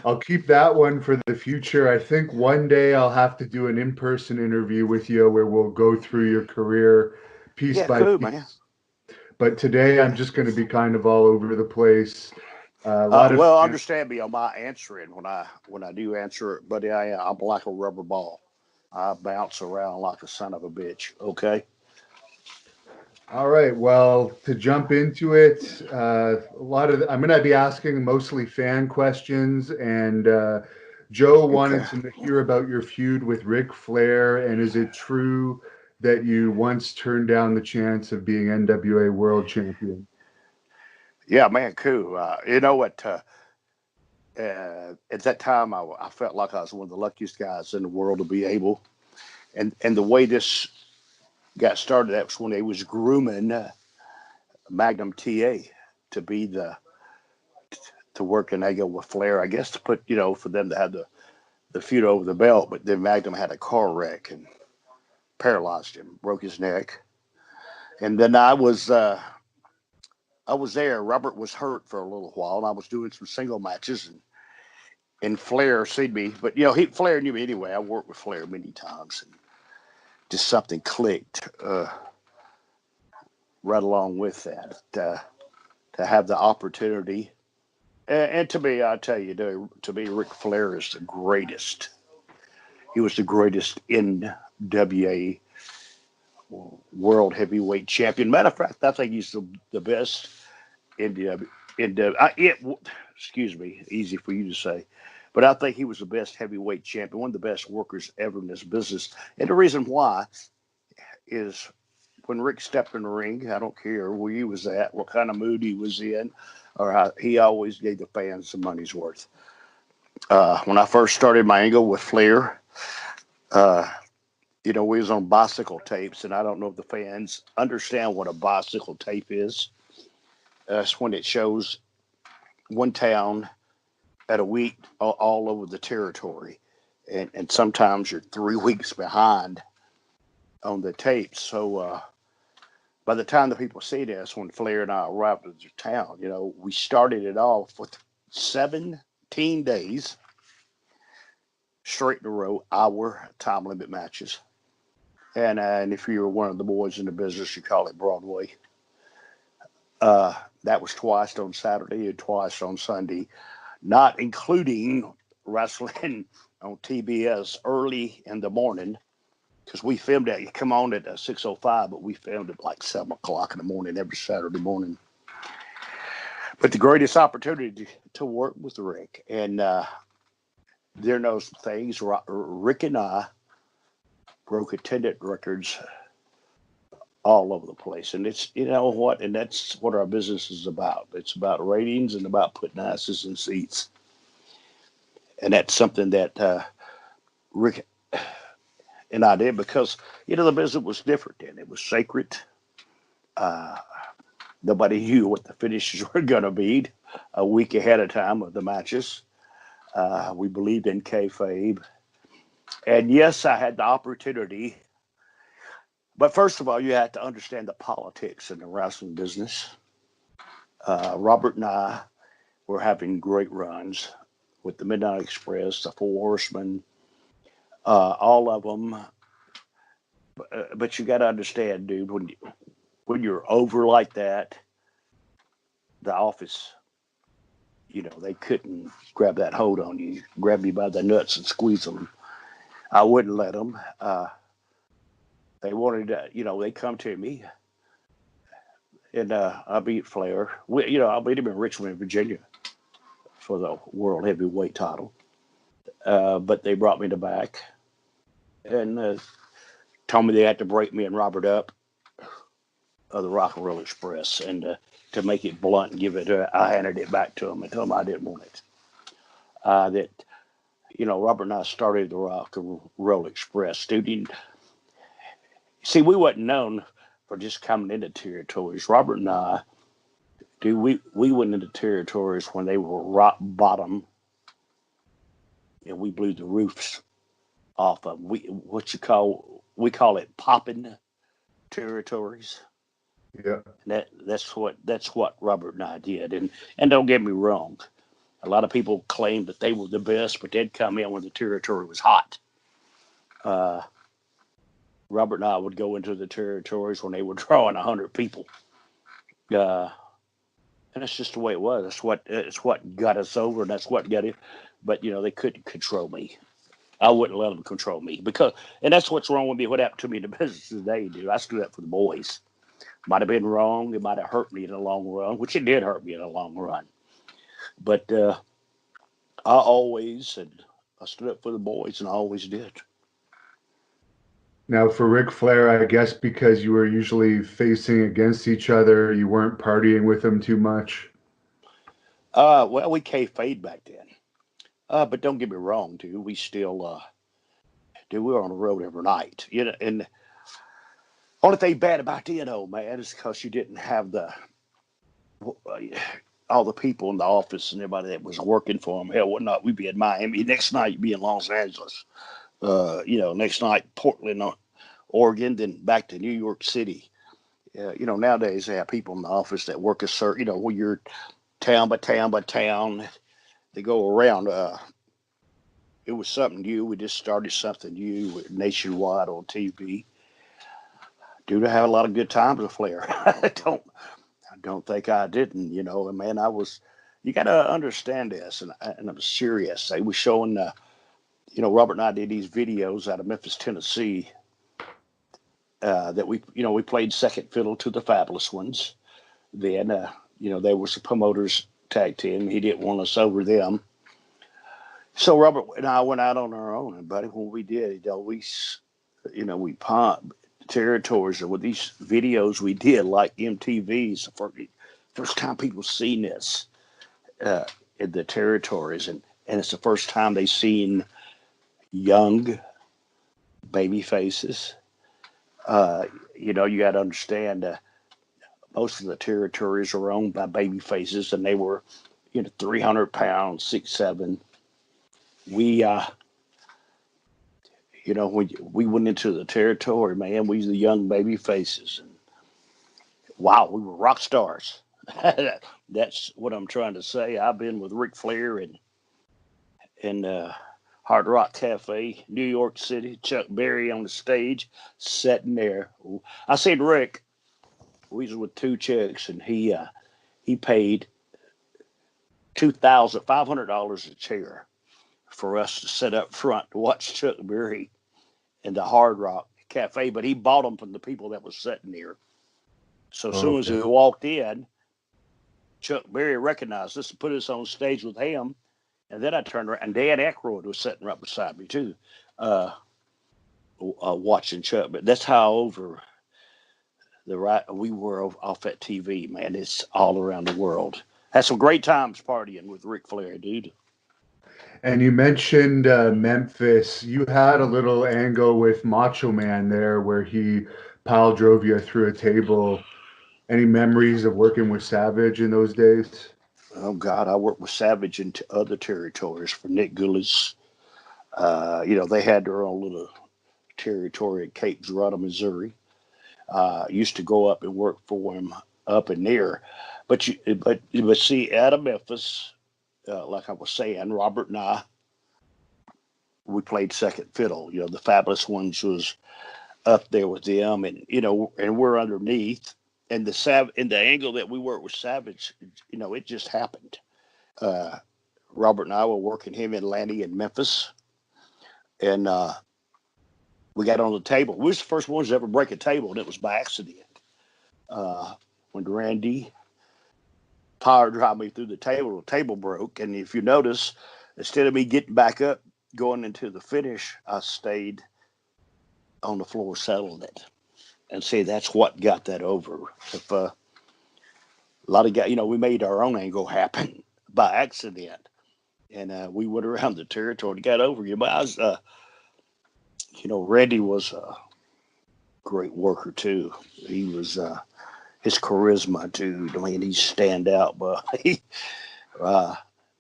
I'll keep that one for the future. I think one day I'll have to do an in-person interview with you where we'll go through your career piece Yeah, by cool, man. piece. But today I'm just going to be kind of all over the place. A lot of Well, fans. understand me on my answering when I do answer it, but I'm like a rubber ball. I bounce around like a son of a bitch. Okay. All right. Well, to jump into it, I'm going to be asking mostly fan questions, and Joe Okay. wanted to hear about your feud with Ric Flair, and is it true that you once turned down the chance of being NWA World Champion? Yeah, man, cool. You know what? At that time, I felt like I was one of the luckiest guys in the world to be able. And the way this got started, that was when they was grooming Magnum TA to be to work in Ego with Flair. I guess to put for them to have the feud over the belt. But then Magnum had a car wreck and paralyzed him, broke his neck. And then I was there. Robert was hurt for a little while, and I was doing some single matches, and Flair seen me. But Flair knew me anyway. I worked with Flair many times, and just something clicked right along with that. To have the opportunity, and to me, I tell you, to me, Ric Flair is the greatest. He was the greatest NWA World Heavyweight Champion. Matter of fact, I think he's the best in the in the. Excuse me, easy for you to say, but I think he was the best heavyweight champion, one of the best workers ever in this business. And the reason why is when Rick stepped in the ring, I don't care where he was at, what kind of mood he was in, or how he always gave the fans some money's worth. When I first started my angle with Flair, uh, we was on bicycle tapes, and I don't know if the fans understand what a bicycle tape is. That's when it shows one town at a week all over the territory, and sometimes you're 3 weeks behind on the tapes. So by the time the people see this, when Flair and I arrived at the town, we started it off with 17 days straight in a row, hour time limit matches. And if you're one of the boys in the business, you call it Broadway. Uh, that was twice on Saturday and twice on Sunday, not including wrestling on TBS early in the morning because we filmed it. You come on at 6:05, but we filmed it like 7 o'clock in the morning every Saturday morning. But the greatest opportunity to work with Rick, and there are some things. Rick and I broke attendance records all over the place, and it's what, and that's what our business is about. It's about ratings and about putting asses in seats, and that's something that Rick and I did because the business was different then. It was sacred. Uh, Nobody knew what the finishes were going to be a week ahead of time of the matches. We believed in kayfabe, and yes, I had the opportunity. But first of all, you had to understand the politics in the wrestling business. Robert and I were having great runs with the Midnight Express, the Four Horsemen, all of them. But you got to understand, dude, when you're over like that, the office, they couldn't grab that hold on you, grab you by the nuts and squeeze them. I wouldn't let them. They wanted to, they come to me, and I beat Flair. I beat him in Richmond, Virginia for the World Heavyweight title. But they brought me to back and told me they had to break me and Robert up of the Rock and Roll Express. And to make it blunt and give it, I handed it back to them and told them I didn't want it. That Robert and I started the Rock and Roll Express. Dude, see, we wasn't known for just coming into territories. Robert and I, dude, we went into territories when they were rock bottom, and we blew the roofs off of them. We call it popping territories. Yeah. And that's what Robert and I did. And don't get me wrong, A lot of people claimed that they were the best, but they'd come in when the territory was hot. Robert and I would go into the territories when they were drawing 100 people. And that's just the way it was. It's what got us over, and that's what got it. But they couldn't control me. I wouldn't let them control me and that's what's wrong with me. What happened to me in the business today, dude? I stood up for the boys. Might have been wrong. It might have hurt me in the long run, which it did hurt me in the long run. But I stood up for the boys, and I always did. Now, for Ric Flair, I guess because you were usually facing against each other, you weren't partying with him too much. Well, we kayfabe back then. But don't get me wrong, dude. We still, we were on the road every night. And the only thing bad about then, old man, is because you didn't have all the people in the office and everybody that was working for them. Hell, what not? We'd be in Miami. Next night, you'd be in Los Angeles. Next night, Portland, Oregon, then back to New York City. Nowadays they have people in the office that work a certain, where you're town by town by town. They go around. It was something new. We just started something new nationwide on TV. Dude, I had a lot of good times with Flair. I don't think I didn't. Man, you got to understand this, and I'm serious. They were showing, Robert and I did these videos out of Memphis, Tennessee, that we played second fiddle to the Fabulous Ones. Then, they were some promoters tag team. He didn't want us over them. So Robert and I went out on our own, and buddy, when we did, we pumped territories with these videos we did, like MTV's first time people seen this in the territories, and it's the first time they seen young baby faces. You got to understand, most of the territories are owned by baby faces, and they were 300 pounds, 6'7". We when we went into the territory, man, we was the young baby faces, and wow, we were rock stars. That's what I'm trying to say. I've been with Ric Flair and Hard Rock Cafe, New York City. Chuck Berry on the stage, sitting there. I seen Rick. We was with two chicks, and he paid $2,500 a chair for us to sit up front to watch Chuck Berry in the Hard Rock Cafe. But he bought them from the people that was sitting there. So as soon as he walked in, Chuck Berry recognized us and put us on stage with him. And then I turned around, and Dan Aykroyd was sitting right beside me too, watching Chuck. But that's how over we were off at TV, man. It's all around the world. Had some great times partying with Ric Flair, dude. And you mentioned Memphis. You had a little angle with Macho Man there where he pile drove you through a table. Any memories of working with Savage in those days? Oh, God, I worked with Savage in other territories for Nick Gullis. They had their own little territory at Cape Girardeau, Missouri. Used to go up and work for him up in there. But see, out of Memphis, like I was saying, Robert and I, we played second fiddle. The Fabulous Ones was up there with them, and and we're underneath. And the angle that we worked with Savage, it just happened. Robert and I were working him in Lanny in Memphis, and we got on the table. We was the first ones to ever break a table, and it was by accident. When Randy power drive me through the table broke. And if you notice, instead of me getting back up, going into the finish, I stayed on the floor settling it. And see, that's what got that over. If a lot of guys, we made our own angle happen by accident. And we went around the territory to get over you. But I was, Randy was a great worker too. He was, his charisma, dude. I mean, he stand out, but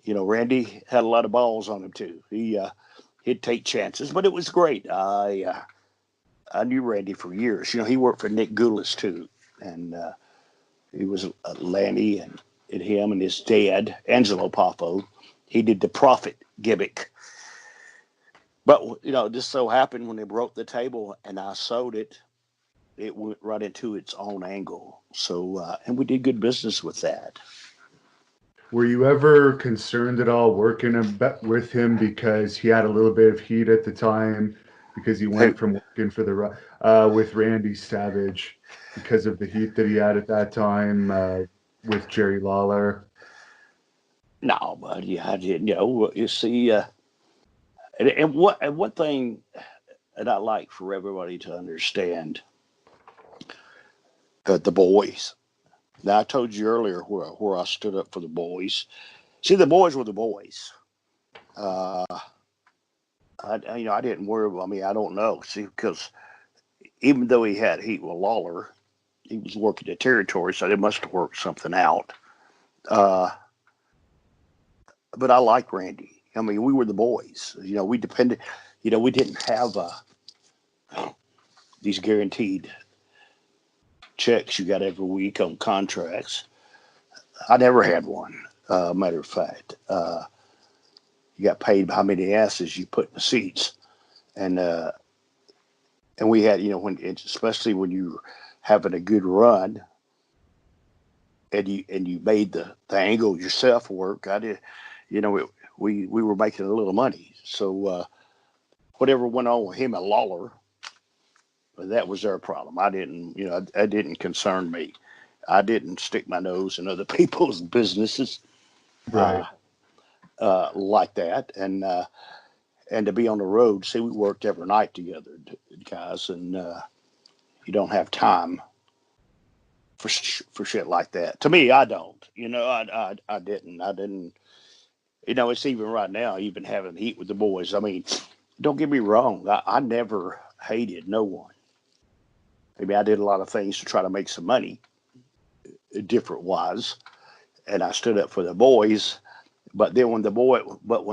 Randy had a lot of balls on him too. He'd take chances, but it was great. I knew Randy for years. He worked for Nick Gullis too, and he was Lanny and him and his dad, Angelo Poffo. He did the prophet gimmick. But, just so happened when they broke the table and I sold it, it went right into its own angle. So, and we did good business with that. Were you ever concerned at all working with him because he had a little bit of heat at the time because he Hey, went from working for the with Randy Savage because of the heat that he had at that time with Jerry Lawler? no, buddy, I didn't. You see, and one thing that I like for everybody to understand, the boys. Now, I told you earlier where I stood up for the boys. See, the boys were the boys. Uh, I didn't worry. I mean, I don't know. See, because even though he had heat with Lawler, he was working the territory, so they must have worked something out. Uh, but I like Randy. I mean, we were the boys. We depended. We didn't have these guaranteed checks you got every week on contracts. I never had one. Matter of fact, you got paid by how many asses you put in the seats, and we had, especially when you having a good run, and you made the angle yourself work. I did, we were making a little money. So whatever went on with him and Lawler, that was their problem. I didn't, that didn't concern me. I didn't stick my nose in other people's businesses Right. like that, and to be on the road. See, we worked every night together, guys, and you don't have time for shit like that. To me, I don't. I didn't. It's even right now, even having heat with the boys. I mean, don't get me wrong. I never hated no one. Maybe I did a lot of things to try to make some money, different wise, and I stood up for the boys. But then when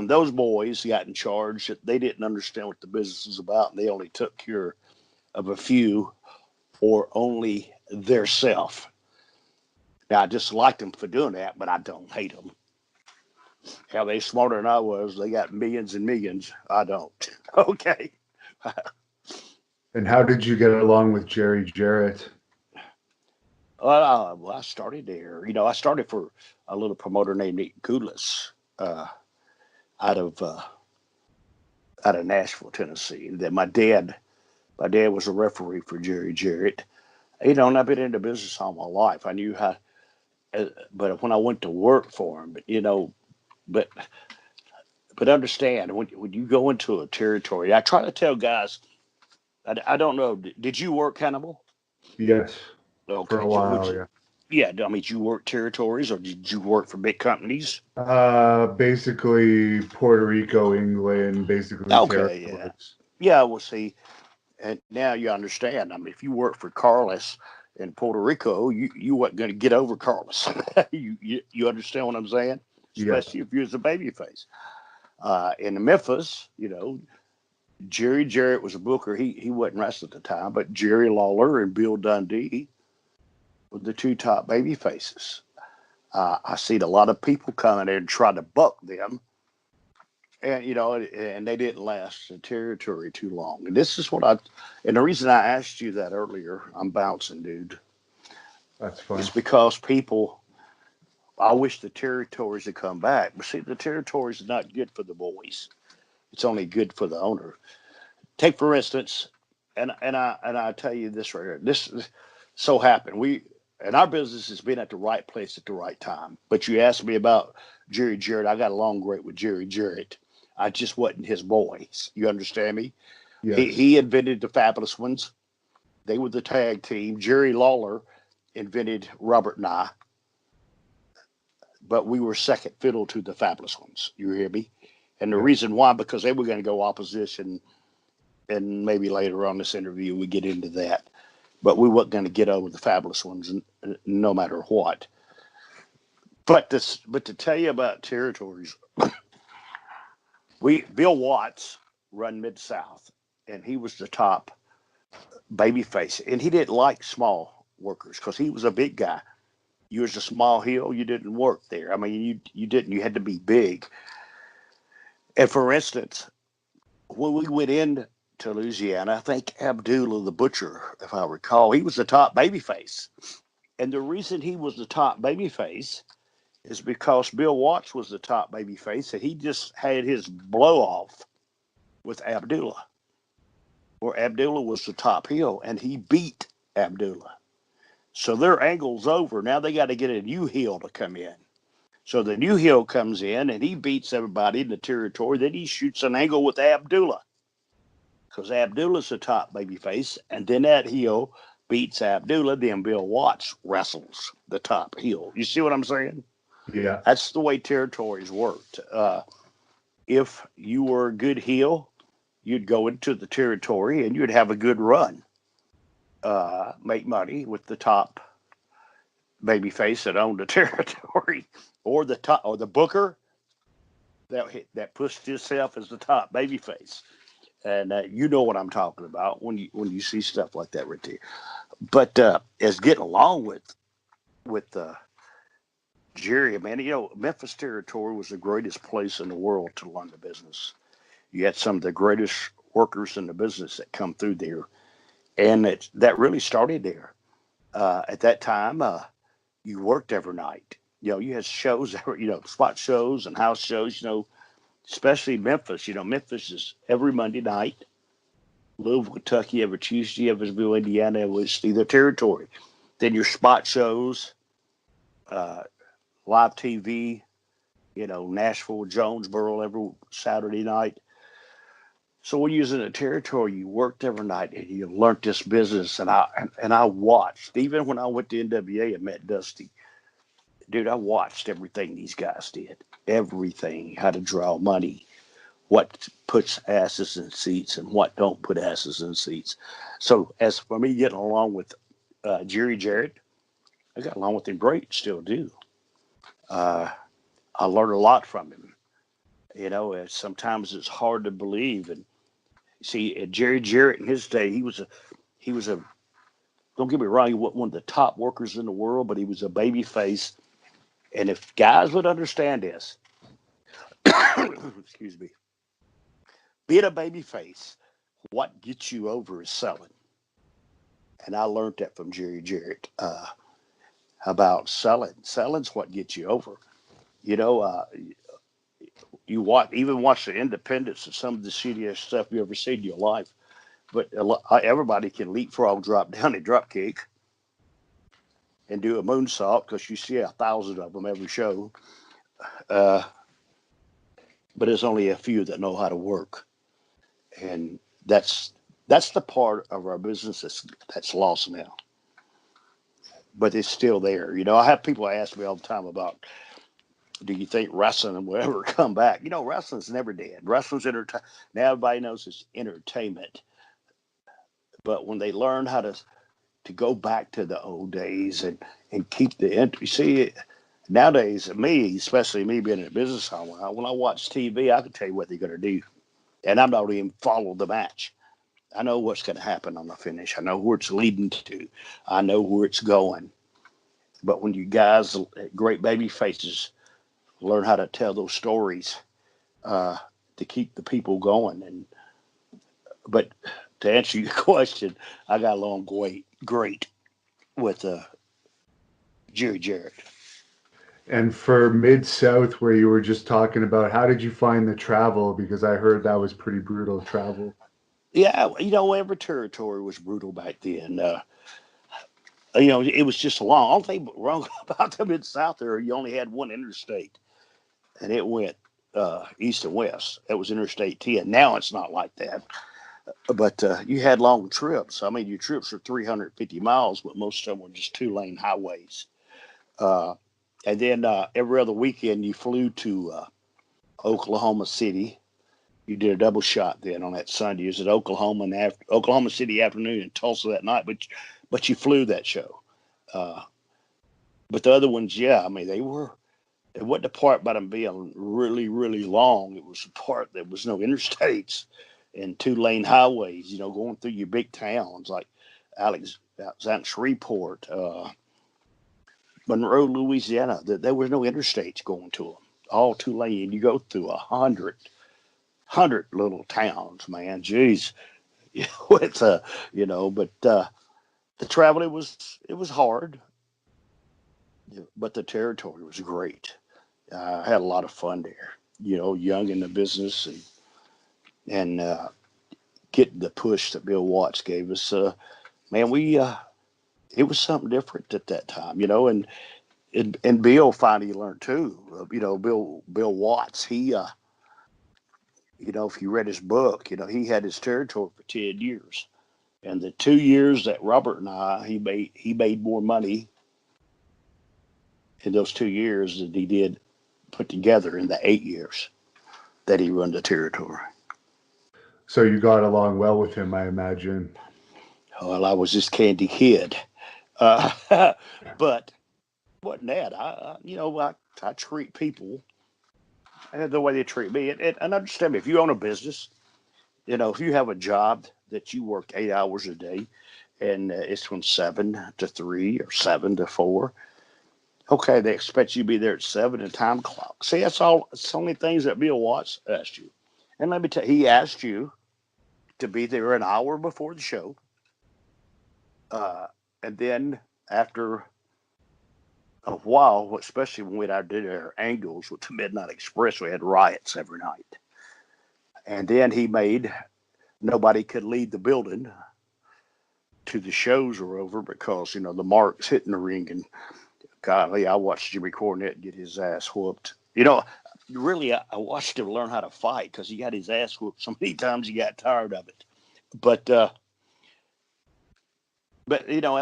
those boys got in charge, they didn't understand what the business was about, and they only took care of a few or only their self. Now, I just liked them for doing that, but I don't hate them. Hell, they smarter than I was. They got millions and millions. I don't. Okay. And how did you get along with Jerry Jarrett? Well, I started there. I started for a little promoter named Nick Goulas, out of Nashville, Tennessee. That my dad was a referee for Jerry Jarrett. And I've been in the business all my life. I knew how, but when I went to work for him, but understand when you go into a territory, I try to tell guys. I don't know. Did you work Hannibal? Yes, for Okay. a while, yeah. Yeah. I mean, did you work territories or did you work for big companies? Basically Puerto Rico, England, basically Okay. Yeah. territories. Yeah. We'll see. And now you understand. I mean, if you work for Carlos in Puerto Rico, you wasn't going to get over Carlos. You understand what I'm saying? Yeah. Especially if you was a baby face. In Memphis, Jerry Jarrett was a booker. He wasn't wrestling at the time, but Jerry Lawler and Bill Dundee were the two top baby faces. I seen a lot of people come in there and try to buck them, and they didn't last the territory too long. And this is and the reason I asked you that earlier, I'm bouncing, dude, That's is fine. because people, I wish the territories had come back. But see, the territories are not good for the boys. It's only good for the owner. Take for instance, and I tell you this right here. This so happened. And our business has been at the right place at the right time. But you asked me about Jerry Jarrett. I got along great with Jerry Jarrett. I just wasn't his boys. You understand me? Yes. He invented the Fabulous Ones. They were the tag team. Jerry Lawler invented Robert and I, but we were second fiddle to the Fabulous Ones. You hear me? And the Yeah. reason why, because they were going to go opposition, and maybe later on this interview we get into that. But we weren't going to get over the Fabulous Ones, no matter what. But to tell you about territories, Bill Watts run Mid South, and he was the top baby face, and he didn't like small workers because he was a big guy. You was a small heel, you didn't work there. I mean, you didn't. You had to be big. And for instance, when we went into Louisiana, I think Abdullah the Butcher, if I recall, he was the top babyface. And the reason he was the top babyface is because Bill Watts was the top babyface, and he just had his blow off with Abdullah, where Abdullah was the top heel, and he beat Abdullah. So their angle's over. Now they got to get a new heel to come in. So the new heel comes in, and he beats everybody in the territory. Then he shoots an angle with Abdullah, because Abdullah's the top babyface, and then that heel beats Abdullah. Then Bill Watts wrestles the top heel. You see what I'm saying? Yeah. That's the way territories worked. If you were a good heel, you'd go into the territory and you'd have a good run, make money with the top babyface that owned the territory, or the top, or the booker that pushed himself as the top babyface. And you know what I'm talking about when you see stuff like that right there. But as getting along with Jerry, man, Memphis territory was the greatest place in the world to learn the business. You had some of the greatest workers in the business that come through there, and that really started there. At that time, you worked every night. You had shows, spot shows and house shows. Especially Memphis. Memphis is every Monday night. Louisville, Kentucky, every Tuesday. Evansville, Indiana was either territory. Then your spot shows, live TV. Nashville, Jonesboro every Saturday night. So when you was in a territory, you worked every night and you learned this business. And I watched, even when I went to NWA and met Dusty, dude, I watched everything these guys did. Everything, how to draw money, what puts asses in seats and what don't put asses in seats. So as for me getting along with Jerry Jarrett, I got along with him great, still do. I learned a lot from him. Sometimes it's hard to believe. And see, Jerry Jarrett in his day, he was a. Don't get me wrong, he wasn't one of the top workers in the world, but he was a baby face. And if guys would understand this, excuse me, being a baby face, what gets you over is selling. And I learned that from Jerry Jarrett about selling. Selling's what gets you over. You know, uh, you watch the independence of some of the shittiest stuff you ever seen in your life. But everybody can leapfrog, drop down, and drop kick, and do a moonsault because you see 1,000 of them every show. Uh, but there's only a few that know how to work, and that's the part of our business that's lost now. But it's still there. I have people ask me all the time about, do you think wrestling will ever come back? Wrestling's never dead. Wrestling's entertainment. Now everybody knows it's entertainment. But when they learn how to go back to the old days and keep the entry, see, nowadays, me, especially me being in a business home, when I watch TV, I can tell you what they're going to do. And I'm not even follow the match. I know what's going to happen on the finish. I know where it's leading to. I know where it's going. But when you guys, great baby faces, learn how to tell those stories uh, to keep the people going. But to answer your question, I got along great with Jerry Jarrett. And for Mid South, where you were just talking about, how did you find the travel? Because I heard that was pretty brutal travel. Yeah, every territory was brutal back then. It was just long. Only thing wrong about the Mid South there, you only had one interstate, and it went east and west. That was Interstate 10. Now it's not like that. But you had long trips. I mean, your trips were 350 miles, but most of them were just two-lane highways. Uh, and then every other weekend, you flew to Oklahoma City. You did a double shot then on that Sunday. You was at Oklahoma City afternoon and Tulsa that night, but you flew that show. Uh, but the other ones, yeah, I mean, it wasn't the part about them being really, really long. It was the part that was no interstates and two-lane highways, going through your big towns like Shreveport, Monroe, Louisiana. There was no interstates going to them. All two-lane. You go through 100. 100 little towns, man. Jeez. It's but the travel, it was hard, but the territory was great. I had a lot of fun there. Young in the business and getting the push that Bill Watts gave us. Man, we it was something different at that time, and Bill finally learned too. Bill Watts. If you read his book, he had his territory for 10 years, and the 2 years that Robert and he made more money in those 2 years than he did put together in the 8 years that he run the territory. So you got along well with him, I imagine. Well, I was this candy kid, but wasn't that? I treat people the way they treat me, and understand me. If you own a business, if you have a job that you work 8 hours a day, and it's from 7 to 3 or 7 to 4. Okay, they expect you to be there at 7 and time clock. See, that's all. It's only things that Bill Watts asked you. And let me tell you, he asked you to be there an hour before the show. And then after a while, especially when we did our angles with the Midnight Express, we had riots every night. And then he made nobody could leave the building till the shows were over because, the marks hitting the ring. And golly, I watched Jimmy Cornette get his ass whooped. Really, I watched him learn how to fight because he got his ass whooped so many times he got tired of it. But that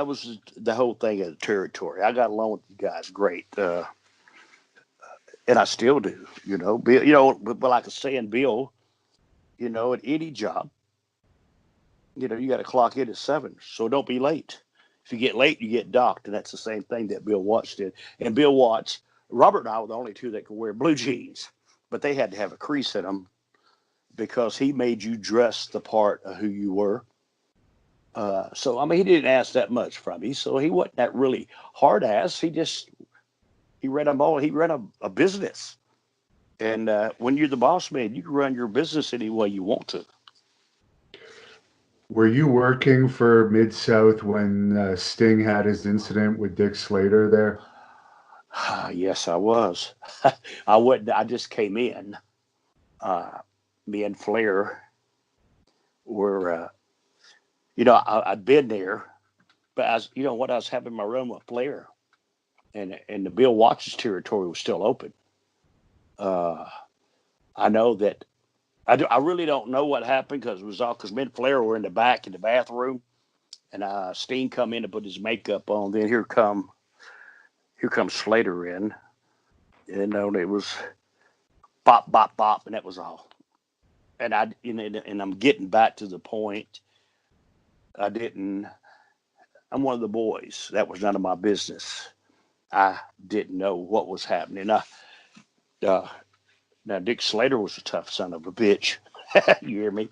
was the whole thing of the territory. I got along with you guys great, and I still do. Bill, but like I was saying, Bill, at any job, you got to clock in at 7, so don't be late. If you get late, you get docked, and that's the same thing that Bill Watts did. And Bill Watts, Robert and I were the only two that could wear blue jeans, but they had to have a crease in them because he made you dress the part of who you were. So I mean, he didn't ask that much from you, so he wasn't that really hard ass. He ran a mall. He ran a business, and when you're the boss man, you can run your business any way you want to. Were you working for Mid South when Sting had his incident with Dick Slater there? Yes, I was. I wouldn't. I just came in. Me and Flair were, I'd been there, but I was having my run with Flair, and the Bill Watts territory was still open. I know that I really don't know what happened because it was all because me and Flair were in the back in the bathroom, and Steen come in to put his makeup on. Then here comes Slater in, and it was bop bop bop, and that was all. And I'm getting back to the point. I didn't. I'm one of the boys. That was none of my business. I didn't know what was happening. Uh, Now Dick Slater was a tough son of a bitch. You hear me?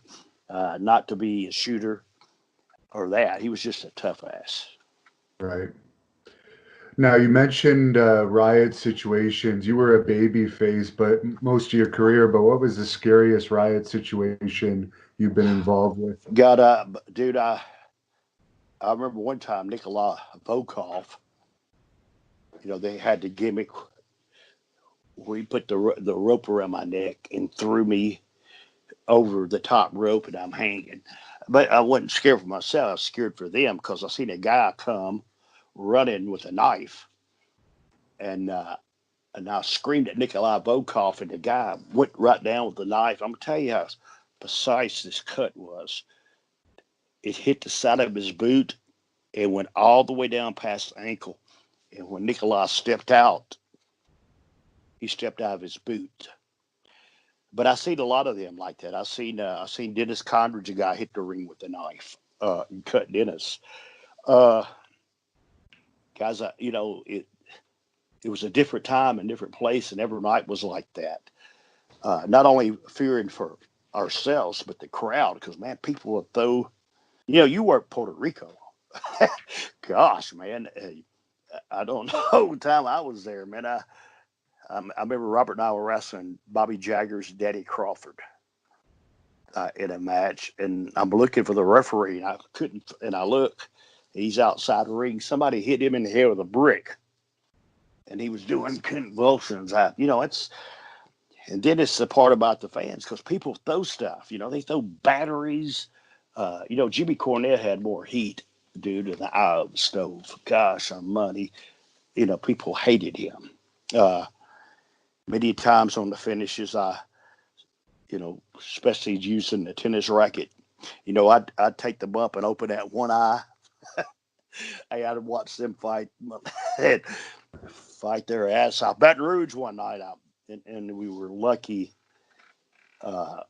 Not to be a shooter or that. He was just a tough ass. Right. Now, you mentioned riot situations. You were a baby face, but most of your career. But what was the scariest riot situation you've been involved with? Got dude. I remember one time Nikolai Volkov. They had the gimmick where he put the rope around my neck and threw me over the top rope, and I'm hanging. But I wasn't scared for myself. I was scared for them because I seen a guy come running with a knife, and I screamed at Nikolai Volkov, and the guy went right down with the knife. I'm gonna tell you how precise this cut was. It hit the side of his boot and went all the way down past the ankle. And when Nikolai stepped out, he stepped out of his boot. But I seen a lot of them like that. I seen Dennis Condredge, a guy hit the ring with a knife, and cut Dennis. Uh, Guys, it was a different time and different place, and every night was like that. Not only fearing for ourselves, but the crowd, because man, people would throw. You work Puerto Rico. Gosh, man, I don't know the time I was there, man. I remember Robert and I were wrestling Bobby Jagger's Daddy Crawford. in a match, and I'm looking for the referee, and I couldn't. And I look, he's outside the ring. Somebody hit him in the head with a brick, and he was doing convulsions. It's and then it's the part about the fans because people throw stuff. They throw batteries. Jimmy Cornette had more heat due to the eye of the stove. Gosh, money. People hated him. Uh, Many times on the finishes, especially using the tennis racket, I'd take the bump and open that one eye. I'd watch them fight and fight their ass off. Baton Rouge one night out, and we were lucky. For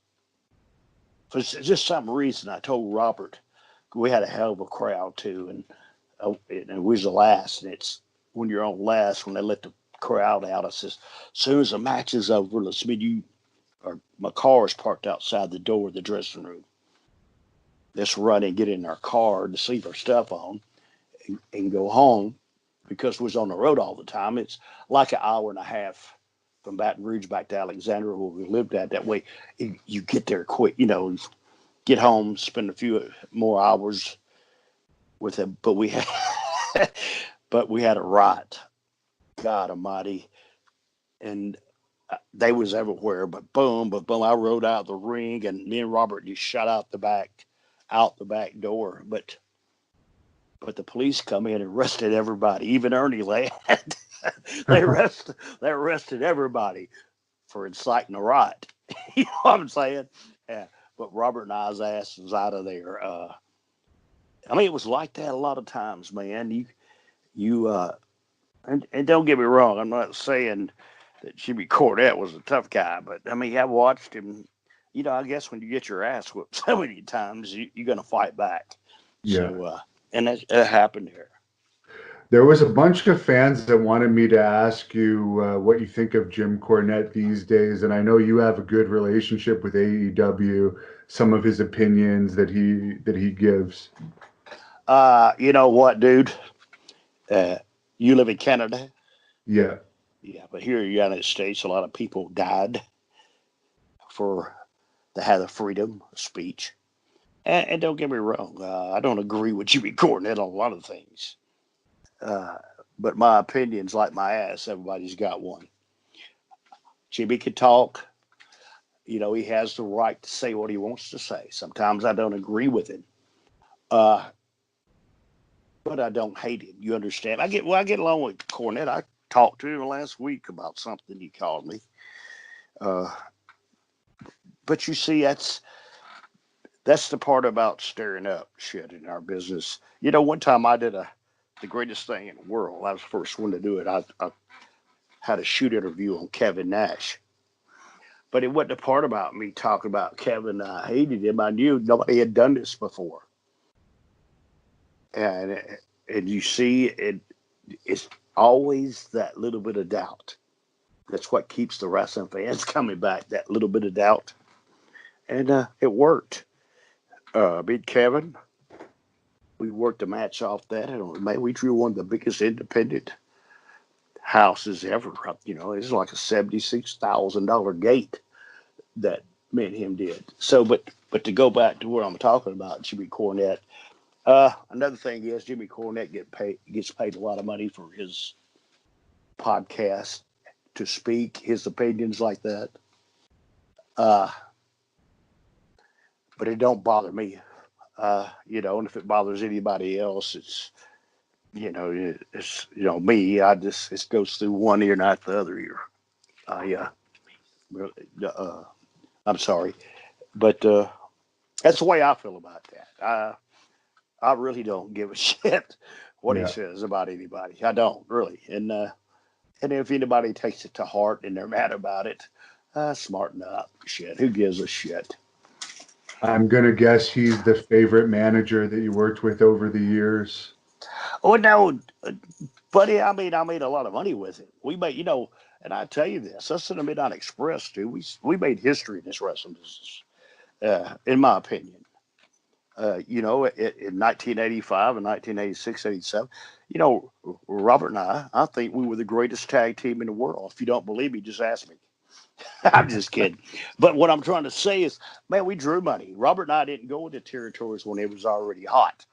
just some reason, I told Robert we had a hell of a crowd too, and we was the last. And it's when you're on last when they let the crowd out. I says, as soon as the match is over, let's meet you. Or my car is parked outside the door of the dressing room. Let's run and get in our car to leave our stuff on and go home because we was on the road all the time. It's like an hour and a half from Baton Rouge back to Alexandria where we lived at. That way you get there quick, get home, spend a few more hours with them. But we had, we had a riot. God Almighty. And they was everywhere, but boom, I rode out the ring, and me and Robert just shot out the back door. But the police come in and arrested everybody, even Ernie Ladd. they arrested everybody for inciting a riot. You know what I'm saying? Yeah. But Robert and I's ass was out of there. It was like that a lot of times, man. And don't get me wrong, I'm not saying that Jimmy Cornette was a tough guy, but I watched him. I guess when you get your ass whooped so many times, you're going to fight back. Yeah. So, and that happened here. There was a bunch of fans that wanted me to ask you what you think of Jim Cornette these days, and I know you have a good relationship with AEW. Some of his opinions that he gives. You know what, dude? You live in Canada. Yeah. Yeah, but here in the United States, a lot of people died to have the freedom of speech. And don't get me wrong, I don't agree with Jimmy Cornette on a lot of things. But my opinion's like my ass. Everybody's got one. Jimmy can talk. He has the right to say what he wants to say. Sometimes I don't agree with him. But I don't hate him. You understand? I get along with Cornette. I talked to him last week about something he called me. But you see, that's the part about stirring up shit in our business. One time I did the greatest thing in the world. I was the first one to do it. I had a shoot interview on Kevin Nash. But it wasn't the part about me talking about Kevin. I hated him. I knew nobody had done this before. And you see, it's always that little bit of doubt. That's what keeps the wrestling fans coming back, that little bit of doubt. And it worked. Beat Kevin. We worked a match off that. We drew one of the biggest independent houses ever. It's like a $76,000 gate that me and him did. So, but to go back to what I'm talking about, Jimmy Cornette. Another thing is Jimmy Cornette gets paid a lot of money for his podcast to speak his opinions like that. But it don't bother me. And if it bothers anybody else, it's me. It goes through one ear, not the other ear. I'm sorry, but that's the way I feel about that. I really don't give a shit what he says about anybody. I don't really. And if anybody takes it to heart and they're mad about it, smarten up. Shit, who gives a shit? I'm going to guess he's the favorite manager that you worked with over the years. Oh, no, buddy, I made a lot of money with it. We made, and I tell you this, us in the Midnight Express, dude, we made history in this wrestling business, in my opinion. In 1985 and 1986, 87, Robert and I think we were the greatest tag team in the world. If you don't believe me, just ask me. I'm just kidding. But what I'm trying to say is, man, we drew money. Robert and I didn't go into territories when it was already hot.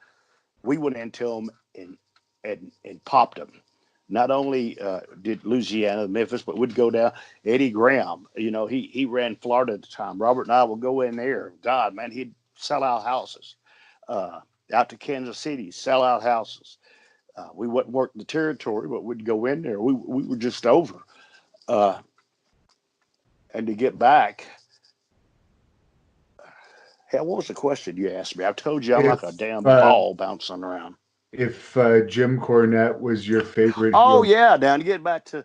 We went into them and popped them. Not only did Louisiana, Memphis, but we'd go down. Eddie Graham, he ran Florida at the time. Robert and I would go in there. God, man, he'd sell out houses. Out to Kansas City, sell out houses. We wouldn't work the territory, but we'd go in there. We were just over. And to get back, hell, what was the question you asked me? I've told you I'm like a If damn ball bouncing around. if Jim Cornette was your favorite Oh, heel, yeah. Now, to get back to,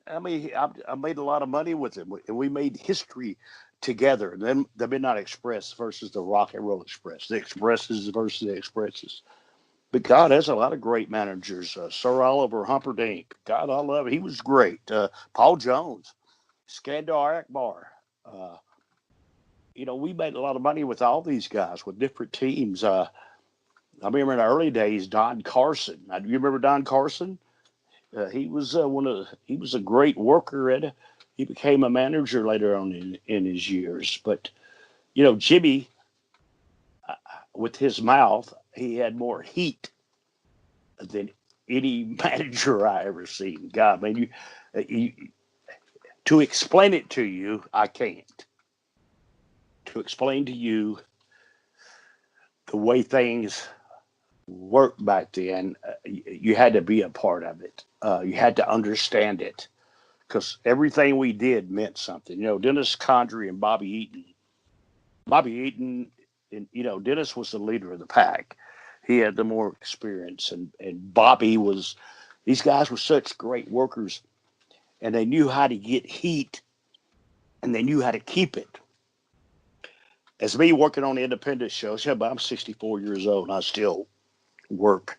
I mean, I made a lot of money with him, and we made history together. Then the Midnight Express versus the Rock and Roll Express, the Expresses versus the Expresses. But God, there's a lot of great managers. Sir Oliver Humperdinck, God, I love it. He was great. Paul Jones, Skandar Akbar. We made a lot of money with all these guys with different teams. I remember in the early days, Don Carson. Do you remember Don Carson? He was he was a great worker he became a manager later on in his years. But Jimmy, with his mouth, he had more heat than any manager I ever seen. God, man, you to explain it to you, I can't. To explain to you the way things worked back then, you had to be a part of it. You had to understand it because everything we did meant something. Dennis Condrey and Bobby Eaton. Bobby Eaton, and Dennis was the leader of the pack. He had the more experience, and Bobby was. These guys were such great workers, and they knew how to get heat, and they knew how to keep it. As me working on the independent shows, yeah, but I'm 64 years old, and I still work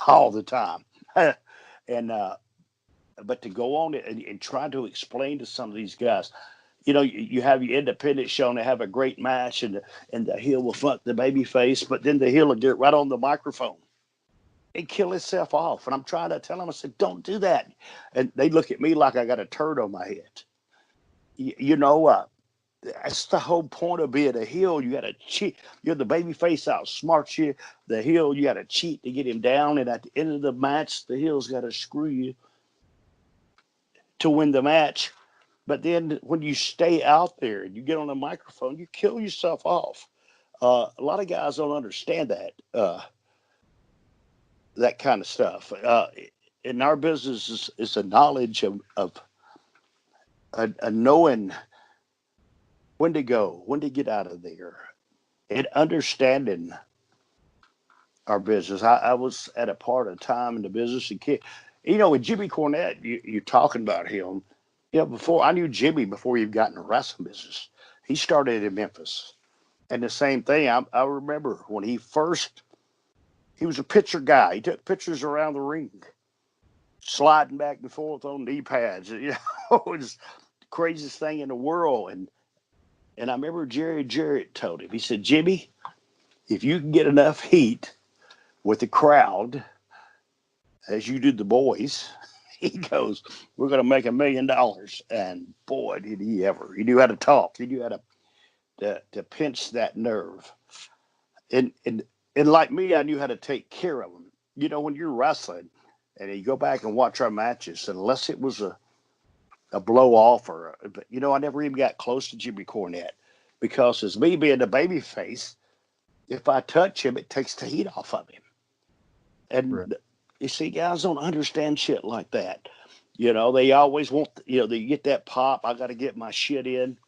all the time. and But to go on and try to explain to some of these guys, you have your independent show and they have a great match, and the heel will fuck the baby face, but then the heel will get right on the microphone and kill himself off. And I'm trying to tell them, I said, don't do that. And they look at me like I got a turd on my head. That's the whole point of being a heel. You got to cheat. You're the baby face outsmarts you. The heel, you got to cheat to get him down. And at the end of the match, the heel's got to screw you to win the match. But then when you stay out there and you get on the microphone, you kill yourself off. A lot of guys don't understand that kind of stuff. In our business, is a knowledge of a knowing when to go, when to get out of there, and understanding our business. I was at a part of time in the business, and with Jimmy Cornette, you're talking about him. Before I knew Jimmy, before he got in the wrestling business, he started in Memphis. And the same thing, I remember when he was a pitcher guy. He took pictures around the ring, sliding back and forth on knee pads. It was the craziest thing in the world. And I remember Jerry Jarrett told him, he said, Jimmy, if you can get enough heat with the crowd, as you did the boys, he goes, we're going to make $1 million. And boy, did he ever. He knew how to talk. He knew how to pinch that nerve. And like me, I knew how to take care of him. When you're wrestling and you go back and watch our matches, unless it was a blow off I never even got close to Jimmy Cornette because as me being the baby face, if I touch him, it takes the heat off of him. And right. you see, guys don't understand shit like that. They always want, they get that pop. I got to get my shit in.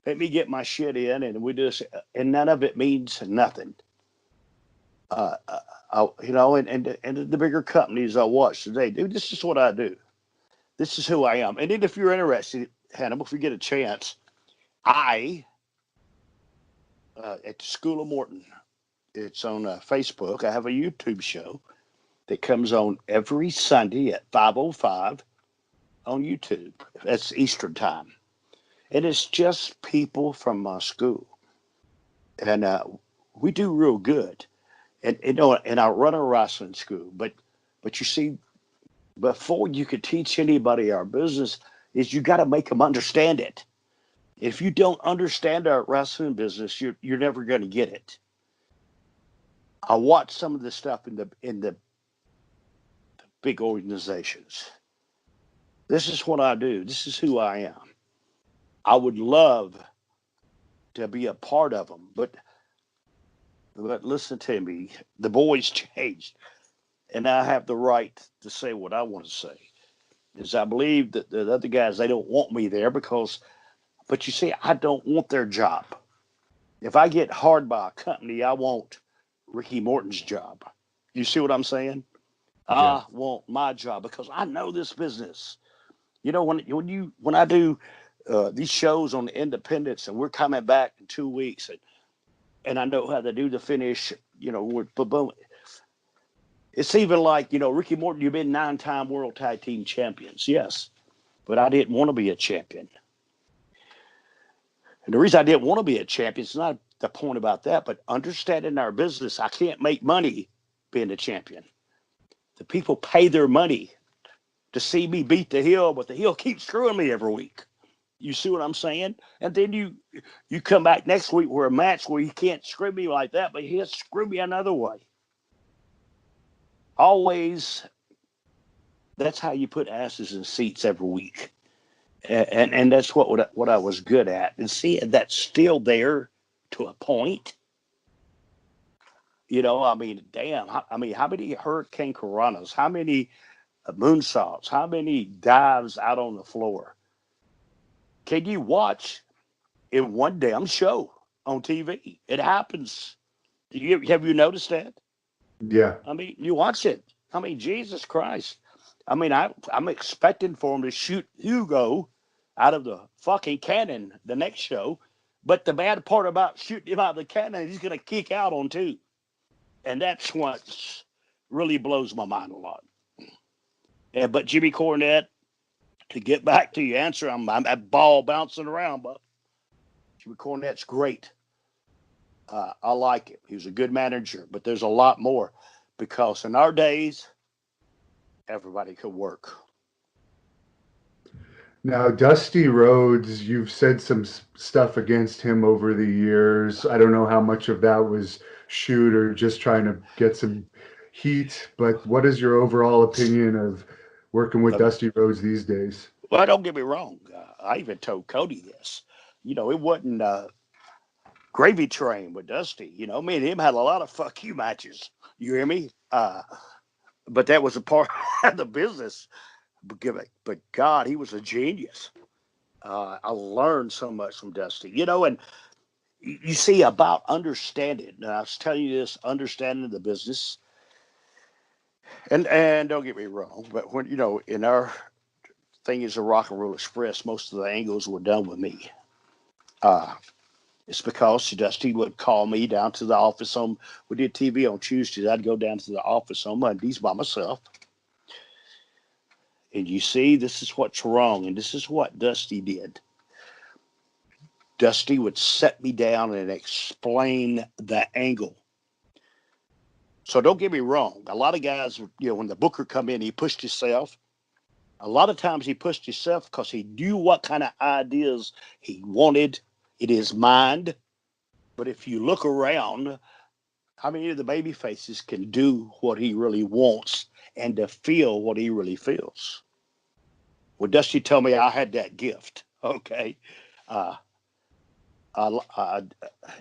Let me get my shit in. And none of it means nothing. And the bigger companies I watch today, dude, this is what I do. This is who I am. And then if you're interested, Hannibal, if you get a chance, at the School of Morton, it's on Facebook. I have a YouTube show that comes on every Sunday at 5:05 on YouTube. That's Eastern time. And it's just people from my school. And we do real good. And I run a wrestling school. But you see, before you could teach anybody our business, is you got to make them understand it. If you don't understand our wrestling business, you're never going to get it. I watch some of the stuff in the big organizations. This is what I do. This is who I am. I would love to be a part of them, but listen to me. The boys changed, and I have the right to say what I want to say. Is I believe that the other guys, they don't want me there because, but you see, I don't want their job. If I get hard by a company, I want Ricky Morton's job. You see what I'm saying? Yeah. I want my job because I know this business. You know, when I do these shows on the independents, and we're coming back in 2 weeks, and I know how to do the finish. You know, it's even like, you know, Ricky Morton, you've been 9-time World Tag Team Champions, yes, but I didn't want to be a champion. And the reason I didn't want to be a champion is not the point about that, but understanding our business, I can't make money being a champion. The people pay their money to see me beat the heel, but the heel keeps screwing me every week. You see what I'm saying? And then you come back next week where a match where he can't screw me like that, but he'll screw me another way. Always, that's how you put asses in seats every week. And that's what I was good at. And seeing that's still there to a point. You know, I mean, damn. I mean, how many Hurricane Coronas? How many moonsaults? How many dives out on the floor? Can you watch in one damn show on TV? It happens. Have you noticed that? Yeah. I mean, you watch it. I mean, Jesus Christ. I mean, I'm expecting for him to shoot Hugo out of the fucking cannon the next show. But the bad part about shooting him out of the cannon, he's going to kick out on two. And that's what really blows my mind a lot. Yeah, but Jimmy Cornette, to get back to your answer, I'm that ball bouncing around, but Jimmy Cornette's great. I like him. He was a good manager, but there's a lot more because in our days, everybody could work. Now, Dusty Rhodes, you've said some stuff against him over the years. I don't know how much of that was shoot or just trying to get some heat, but what is your overall opinion of working with Dusty Rhodes these days? Well, don't get me wrong. I even told Cody this. You know, it wasn't gravy train with Dusty. You know, me and him had a lot of fuck you matches. You hear me? But that was a part of the business. But God, he was a genius. I learned so much from Dusty. You know, and you see about understanding. And I was telling you this, understanding the business. And don't get me wrong, but when you know, in our thing is a Rock and Roll Express, most of the angles were done with me. It's because Dusty would call me down to the office on. We did TV on Tuesdays. I'd go down to the office on Mondays by myself. And you see, this is what's wrong, and this is what Dusty did. Dusty would set me down and explain the angle. So don't get me wrong. A lot of guys, you know, when the booker come in, he pushed himself. A lot of times he pushed himself because he knew what kind of ideas he wanted in his mind. But if you look around, how many of the baby faces can do what he really wants and to feel what he really feels? Well, Dusty told me I had that gift. Okay.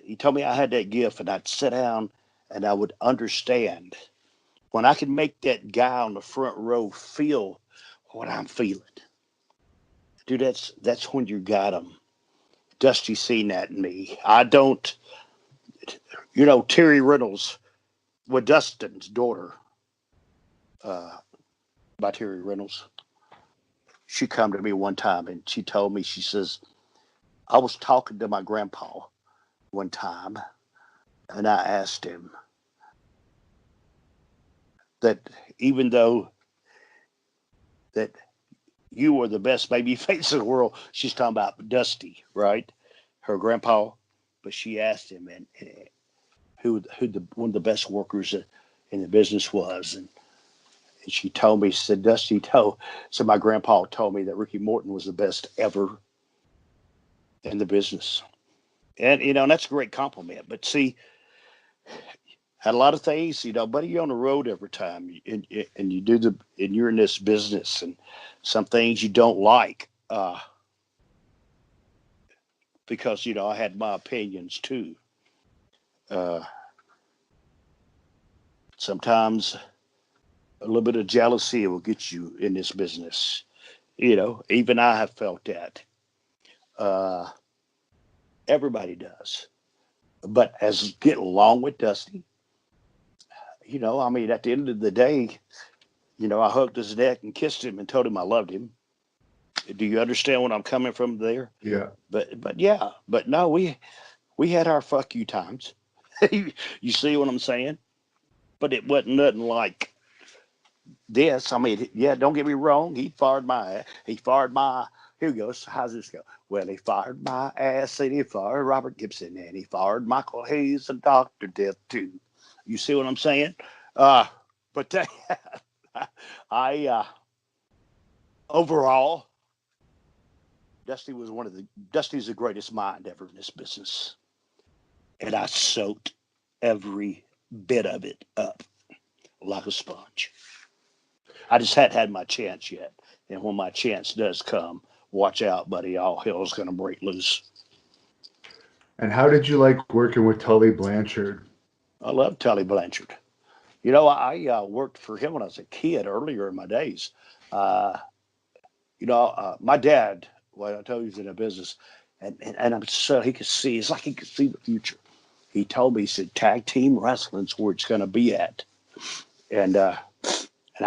He told me I had that gift, and I'd sit down and I would understand. When I could make that guy on the front row feel what I'm feeling. Dude, that's when you got him. Dusty seen that in me. I don't, you know, Terry Reynolds with Dustin's daughter, by Terry Reynolds. She come to me one time and she told me, she says, I was talking to my grandpa one time and I asked him that even though that you were the best baby face in the world, she's talking about Dusty, right? Her grandpa. But she asked him and who one of the best workers in the business was. And And she told me, she said, Dusty told, so my grandpa told me that Ricky Morton was the best ever in the business. And, and that's a great compliment. But see, had a lot of things, buddy, you're on the road every time and you do and you're in this business and some things you don't like, because, I had my opinions too. Uh, Sometimes a little bit of jealousy will get you in this business. Even I have felt that. Uh, Everybody does. But as get along with Dusty, at the end of the day, I hugged his neck and kissed him and told him I loved him. Do you understand what I'm coming from there? Yeah. But no, we had our fuck you times. You see what I'm saying? But it wasn't nothing like this. Don't get me wrong. He fired my ass. Here goes. How's this go? Well, he fired my ass and he fired Robert Gibson and he fired Michael Hayes and Dr. Death too. You see what I'm saying? But overall, Dusty's the greatest mind ever in this business. And I soaked every bit of it up like a sponge. I just hadn't had my chance yet. And when my chance does come, watch out, buddy. All hell's going to break loose. And how did you like working with Tully Blanchard? I love Tully Blanchard. I worked for him when I was a kid earlier in my days. My dad, well, I told you, he was in a business, and I'm so he could see. It's like he could see the future. He told me, he said, tag team wrestling's where it's going to be at. And I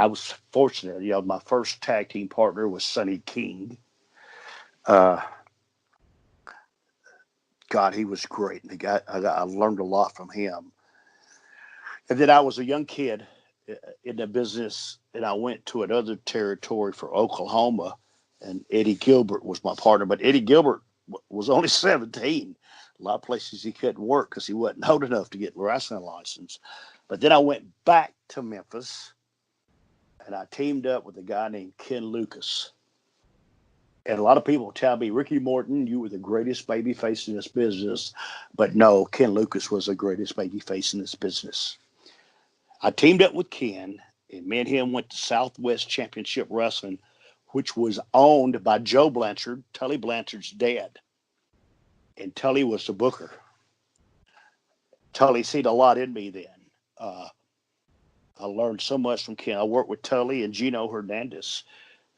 was fortunate. My first tag team partner was Sonny King. God, he was great. And I learned a lot from him. And then I was a young kid in the business, and I went to another territory for Oklahoma, and Eddie Gilbert was my partner. But Eddie Gilbert was only 17. A lot of places he couldn't work because he wasn't old enough to get a wrestling license. But then I went back to Memphis, and I teamed up with a guy named Ken Lucas. And a lot of people tell me, Ricky Morton, you were the greatest babyface in this business. But no, Ken Lucas was the greatest babyface in this business. I teamed up with Ken, and me and him went to Southwest Championship Wrestling, which was owned by Joe Blanchard, Tully Blanchard's dad. And Tully was the booker. Tully seen a lot in me then. I learned so much from Ken. I worked with Tully and Gino Hernandez.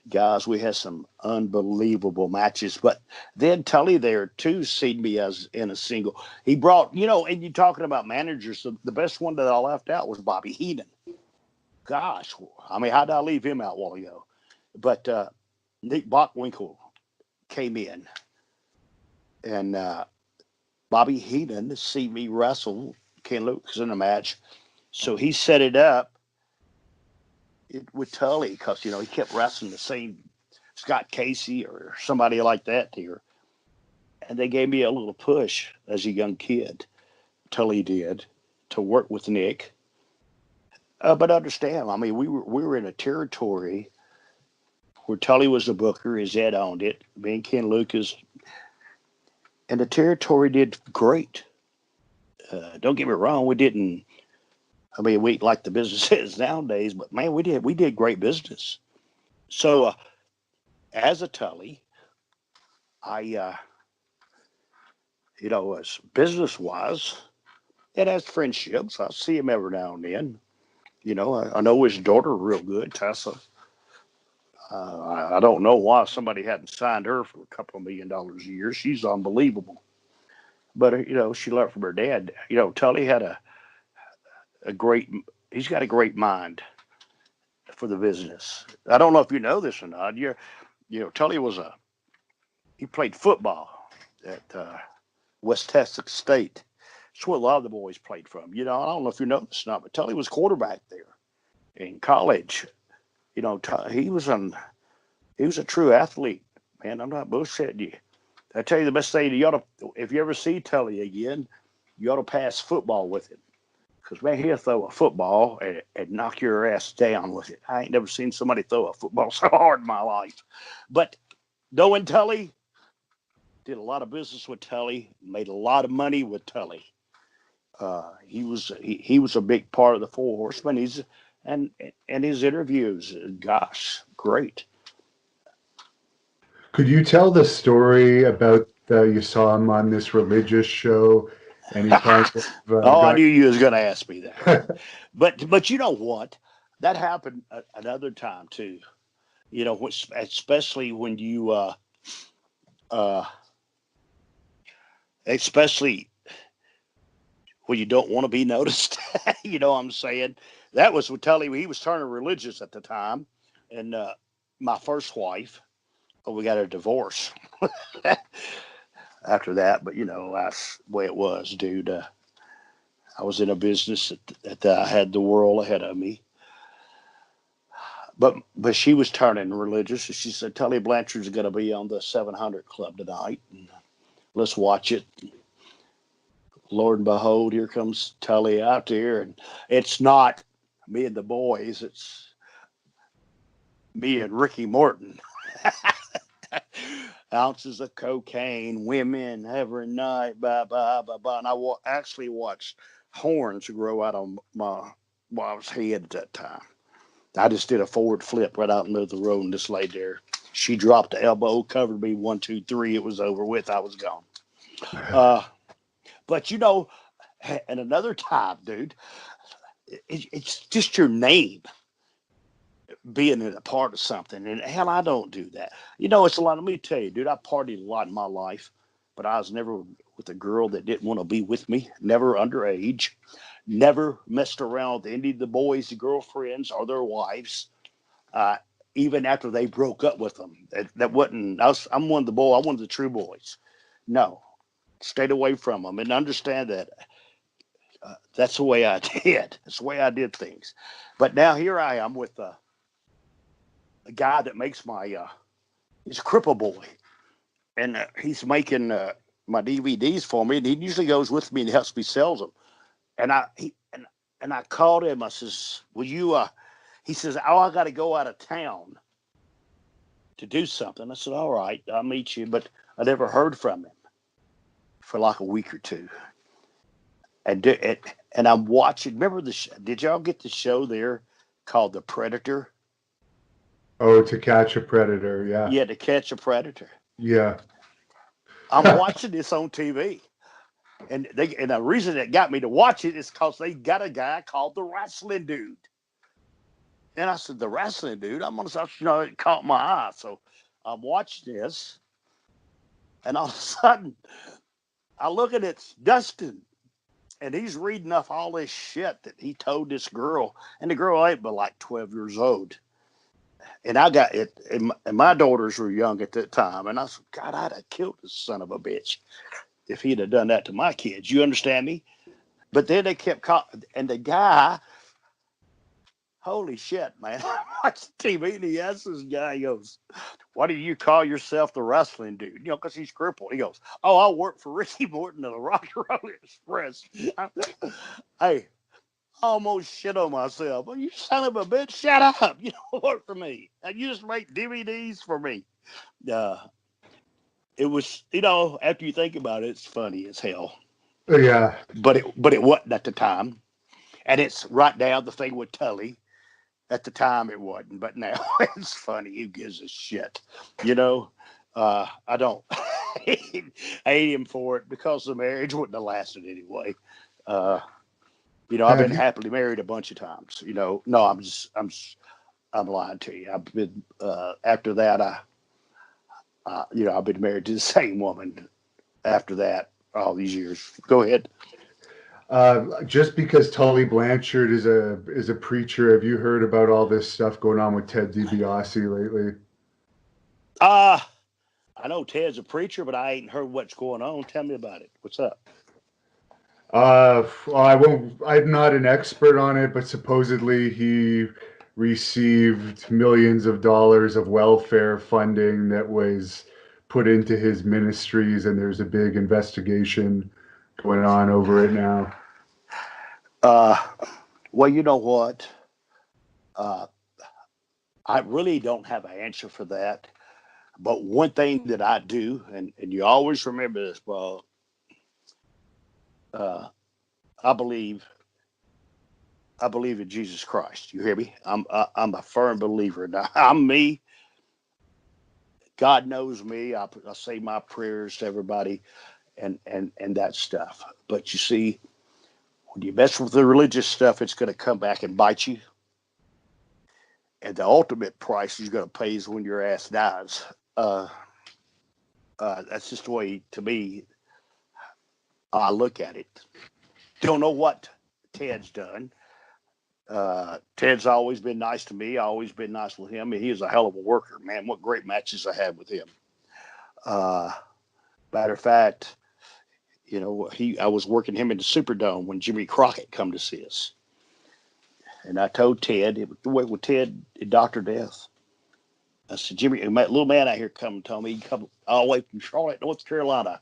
Guys, we had some unbelievable matches. But then Tully there, too, seen me as in a single. He brought, and you're talking about managers, the best one that I left out was Bobby Heenan. Gosh, how did I leave him out a while ago? But Nick Bockwinkel came in, and Bobby Heenan seen me wrestle Ken Lucas in a match. So he set it up with Tully because, he kept wrestling the same Scott Casey or somebody like that here. And they gave me a little push as a young kid, Tully did, to work with Nick. But understand, we were in a territory where Tully was the booker, his dad owned it, me and Ken Lucas, and the territory did great. Don't get me wrong, we didn't. We like the business is nowadays, but man, we did great business. So, as a Tully, I, as business wise, and as friendships, I see him every now and then. I know his daughter real good, Tessa. I don't know why somebody hadn't signed her for a couple of $1 million a year. She's unbelievable. But, she learned from her dad. Tully had he's got a great mind for the business. I don't know if you know this or not. Tully he played football at West Texas State. That's where a lot of the boys played from. I don't know if you know this or not, but Tully was quarterback there in college. He was a true athlete, man. I'm not bullshitting you. I tell you the best thing, if you ever see Tully again, you ought to pass football with him. Because, man, he'll throw a football and knock your ass down with it. I ain't never seen somebody throw a football so hard in my life. But knowing Tully, did a lot of business with Tully, made a lot of money with Tully. He was a big part of the Four Horsemen. And his interviews, gosh, great. Could you tell the story about you saw him on this religious show, and he kind of Oh, I got. knew you was going to ask me that. But you know what? That happened another time too. You know, especially when you especially when you don't want to be noticed. You know what I'm saying? That was with Tully. He was turning religious at the time, and my first wife. Oh, we got a divorce after that. But you know, that's the way it was, dude. I was in a business that I had the world ahead of me. But she was turning religious. And she said, Tully Blanchard's going to be on the 700 Club tonight. And let's watch it. Lord and behold, here comes Tully out there. And it's not me and the boys. It's me and Ricky Morton. Ounces of cocaine, women every night, blah, blah, blah, blah. And I actually watched horns grow out of my wife's head at that time. I just did a forward flip right out in the middle of the road and just laid there. She dropped the elbow, covered me 1, 2, 3. It was over with. I was gone. But you know, and another time, dude, it's just your name being a part of something. And hell, I don't do that. You know, it's a lot. Let me tell you, dude, I partied a lot in my life, but I was never with a girl that didn't want to be with me, never underage, never messed around with any of the boys' girlfriends or their wives, even after they broke up with them. That wasn't, I'm one of the boys, I'm one of the true boys. No, stayed away from them and understand that that's the way I did. That's the way I did things. But now here I am with a guy that makes he's a cripple boy. And he's making my DVDs for me. And he usually goes with me and helps me sell them. And I called him. I says, will you, he says, oh, I got to go out of town to do something. I said, all right, I'll meet you. But I never heard from him for like a week or two. And I'm watching. Remember did y'all get the show there called The Predator? Oh, To Catch a Predator, yeah. Yeah, To Catch a Predator. Yeah. I'm watching this on TV. And the reason that got me to watch it is because they got a guy called the Wrestling Dude. And I said, the Wrestling Dude? I'm going to say, you know, it caught my eye. So I'm watching this. And all of a sudden, I look at it's Dustin. And he's reading off all this shit that he told this girl. And the girl ain't but like 12 years old. And I got it. And my daughters were young at that time. And I said, God, I'd have killed this son of a bitch if he'd have done that to my kids. You understand me? But then they kept calling. And the guy, holy shit, man. I watched TV and he asked this guy, he goes, why do you call yourself the Wrestling Dude? You know, because he's crippled. He goes, oh, I work for Ricky Morton of the Rock and Roll Express. Hey, I almost shit on myself. Well, you son of a bitch, shut up. You don't work for me. And you just make DVDs for me. It was, you know, after you think about it, it's funny as hell. Yeah. But it wasn't at the time. And it's right now the thing with Tully. At the time it wasn't, but now it's funny. Who gives a shit? You know, I don't I hate him for it because the marriage wouldn't have lasted anyway. You know, I've been happily married a bunch of times. You know, no, I'm lying to you. I've been after that. You know, I've been married to the same woman after that all these years. Go ahead. Just because Tully Blanchard is a preacher, have you heard about all this stuff going on with Ted DiBiase lately? I know Ted's a preacher, but I ain't heard what's going on. Tell me about it. What's up? Well, I won't. I'm not an expert on it, but supposedly he received millions of dollars of welfare funding that was put into his ministries, and there's a big investigation going on over it now. Uh, well, you know what? Uh, I really don't have an answer for that. But one thing that I do, and you always remember this, well, uh, I believe I believe in Jesus Christ. You hear me? I'm a firm believer. Now I'm me. God knows me. I say my prayers to everybody and that stuff. But you see, when you mess with the religious stuff, it's going to come back and bite you. And the ultimate price you're going to pay is when your ass dies. Uh, that's just the way, to me, I look at it. Don't know what Ted's done. Ted's always been nice to me. I always been nice with him. He is a hell of a worker, man. What great matches I had with him. Uh, Matter of fact, I was working him in the Superdome when Jimmy Crockett come to see us, and I told Ted, it was with Ted in Doctor Death. I said, Jimmy, a little man out here come told me he come all the way from Charlotte, North Carolina,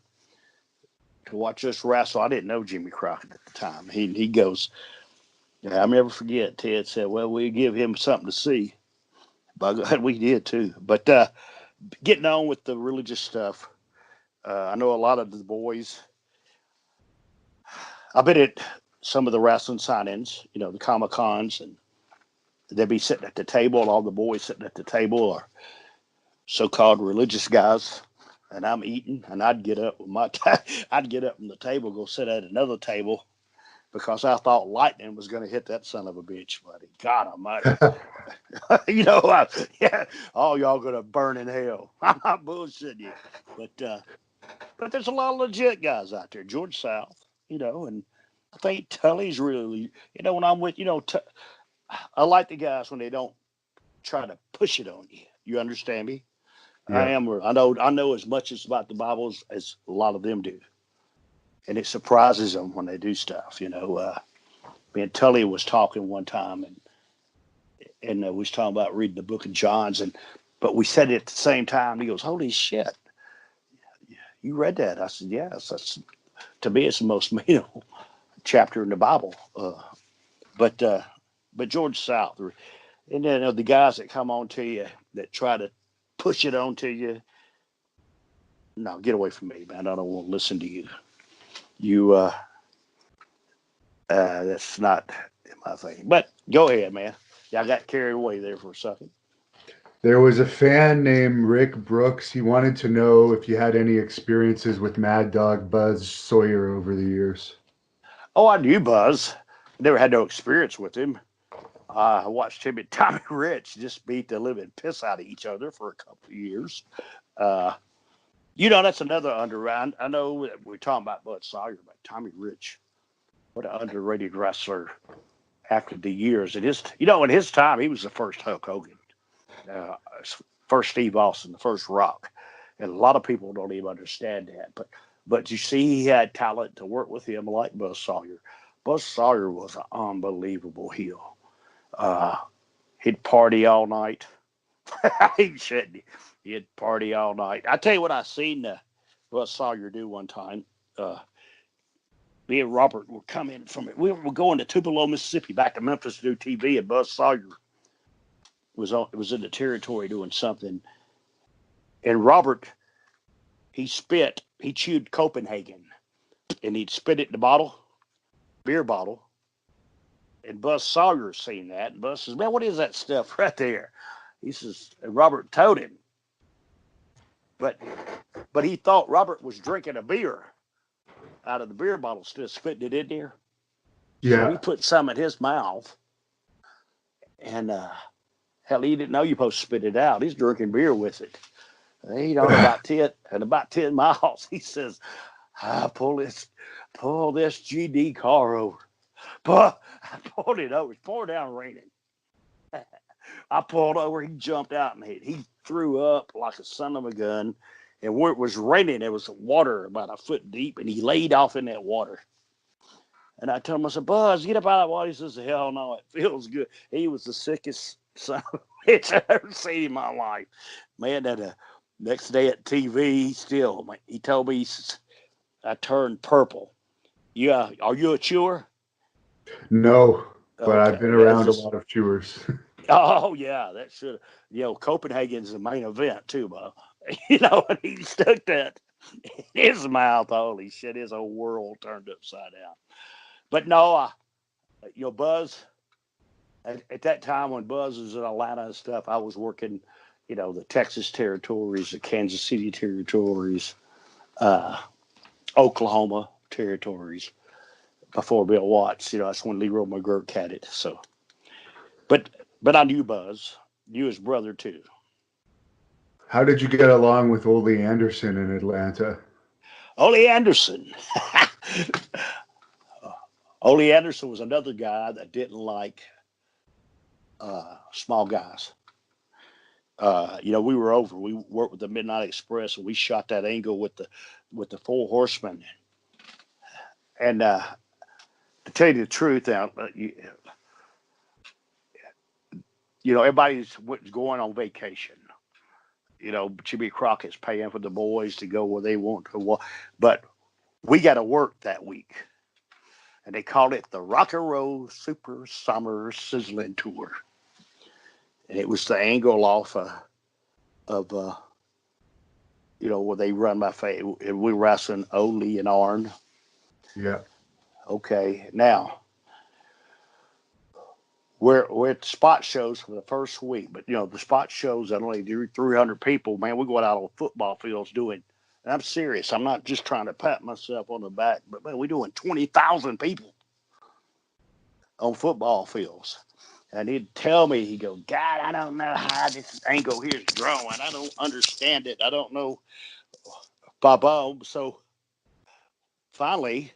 to watch us wrestle. I didn't know Jimmy Crockett at the time. He goes, yeah, I'll never forget. Ted said, well, we give him something to see. By God, we did too. But getting on with the religious stuff, I know a lot of the boys. I've been at some of the wrestling sign-ins, the Comic Cons, and they'd be sitting at the table, and all the boys sitting at the table are so-called religious guys, and I'm eating, and I'd get up with I'd get up from the table, go sit at another table, because I thought lightning was going to hit that son of a bitch, buddy. God Almighty, yeah, all y'all gonna burn in hell. I'm not bullshitting you, but there's a lot of legit guys out there. George South, and I think Tully's really, when I'm with, I like the guys when they don't try to push it on you. You understand me? Yeah. I know as much as about the Bible as a lot of them do, and it surprises them when they do stuff. Me and Tully was talking one time, and we was talking about reading the Book of John's, but we said it at the same time. He goes, "Holy shit, you read that?" I said, "Yes." To me, it's the most chapter in the Bible. But but George South, and then the guys that come on to you that try to push it on to you. No, get away from me, man. I don't want to listen to you. You, that's not my thing. But go ahead, man. Yeah, I got carried away there for a second. There was a fan named Rick Brooks. He wanted to know if you had any experiences with Mad Dog Buzz Sawyer over the years. Oh, I knew Buzz. Never had no experience with him. I watched him and Tommy Rich just beat the living piss out of each other for a couple of years. Uh, that's another underrated. I know that we're talking about Bud Sawyer, but Tommy Rich, what an underrated wrestler after the years. In his time, he was the first Hulk Hogan, uh, first Steve Austin, the first Rock. And a lot of people don't even understand that. But you see, he had talent to work with him like Buzz Sawyer. Buzz Sawyer was an unbelievable heel. Uh, he'd party all night. He shouldn't. He'd party all night. I tell you what, I seen Buzz Sawyer do one time. Uh, Me and Robert were coming from it. We were going to Tupelo, Mississippi, back to Memphis to do TV, and Buzz Sawyer was in the territory doing something. And Robert, he chewed Copenhagen, and he'd spit it in the beer bottle. And Buzz Sawyer seen that, and Buzz says, "Man, what is that stuff right there?" He says, and Robert told him, but he thought Robert was drinking a beer out of the beer bottle, instead of spitting it in there. So he Yeah. put some in his mouth, and hell, he didn't know you're supposed to spit it out. He's drinking beer with it. He on about 10 miles. He says, I pull this GD car over. I pulled it over. It's pouring down raining. I pulled over. He jumped out and he threw up like a son of a gun. And where it was raining, there was water about a foot deep, and he laid off in that water. And I told him, I said, Buzz, get up out of that water. He says, hell no, it feels good. He was the sickest son of a bitch I've ever seen in my life. Man, that next day at TV, he told me, I turned purple. Yeah, are you a chewer? No, but I've Okay, been that's around a just. lot of chewers. Oh yeah, that should. Copenhagen's the main event too, Bob. And he stuck that in his mouth. Holy shit, his whole world turned upside down. But no, Buzz. At that time when Buzz was in Atlanta and stuff, I was working, the Texas territories, the Kansas City territories, uh, Oklahoma territories before Bill Watts. That's when Leroy McGurk had it. So, but I knew Buzz, knew his brother too. How did you get along with Ole Anderson in Atlanta? Ole Anderson. Ole Anderson was another guy that didn't like small guys. We were over. We worked with the Midnight Express, and we shot that angle with the Four Horsemen. And to tell you the truth, now everybody's going on vacation. Jimmy Crockett's paying for the boys to go where they want to, but we got to work that week, and they called it the Rock and Roll Super Summer Sizzling Tour, and it was the angle off of where they run my face. We were wrestling Ole and Arn. Yeah. Okay, now we're at spot shows for the first week, but the spot shows that only do 300 people. Man, we go out on football fields doing. And I'm serious. I'm not just trying to pat myself on the back, but man, we're doing 20,000 people on football fields. And he'd tell me, he'd go, God, I don't know how this angle here is growing. I don't understand it. I don't know. Bob. So finally,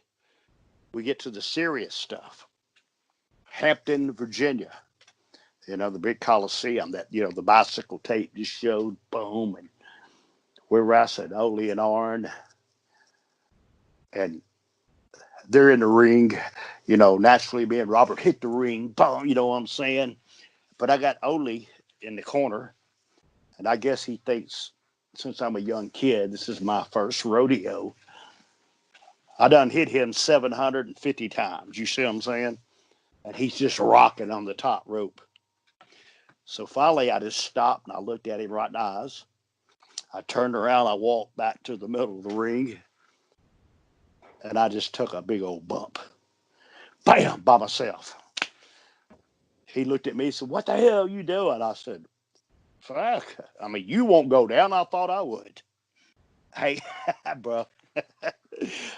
we get to the serious stuff. Hampton, Virginia. The big Coliseum that, the bicycle tape just showed, boom. And we're wrestling Ole and Arn. And they're in the ring, naturally being Robert hit the ring, boom, you know what I'm saying? But I got Ole in the corner. And I guess he thinks, since I'm a young kid, this is my first rodeo. I done hit him 750 times. You see what I'm saying? And he's just rocking on the top rope. So finally, I just stopped and I looked at him right in the eyes. I turned around, I walked back to the middle of the ring, and I just took a big old bump. Bam, by myself. He looked at me and said, what the hell are you doing? I said, fuck. I mean, you won't go down. I thought I would. Hey, bro.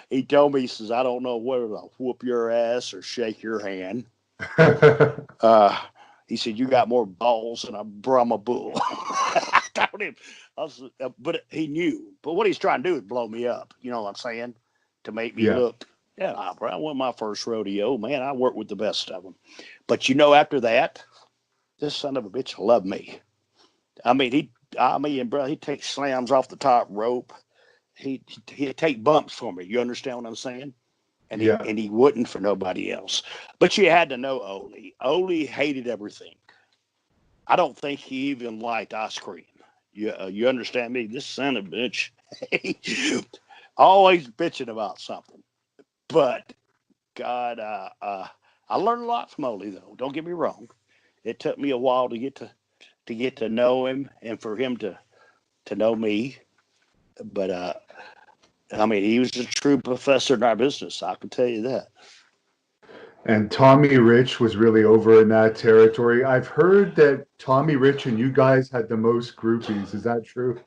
He told me, he says, I don't know whether to whoop your ass or shake your hand. He said, you got more balls than a Brahma bull. I told him, but he knew. But what he's trying to do is blow me up. You know what I'm saying? To make me look, bro, I went my first rodeo. Man, I worked with the best of them. But after that, this son of a bitch loved me. I mean, bro, he'd take slams off the top rope. He'd take bumps for me. You understand what I'm saying? And he wouldn't for nobody else. But you had to know Ole. Ole hated everything. I don't think he even liked ice cream. You understand me? This son of a bitch, always bitching about something. But God, I learned a lot from Ole, though. Don't get me wrong. It took me a while to get to know him and for him to know me. But I mean, he was a true professor in our business. I can tell you that. And Tommy Rich was really over in that territory. I've heard that Tommy Rich and you guys had the most groupies. Is that true?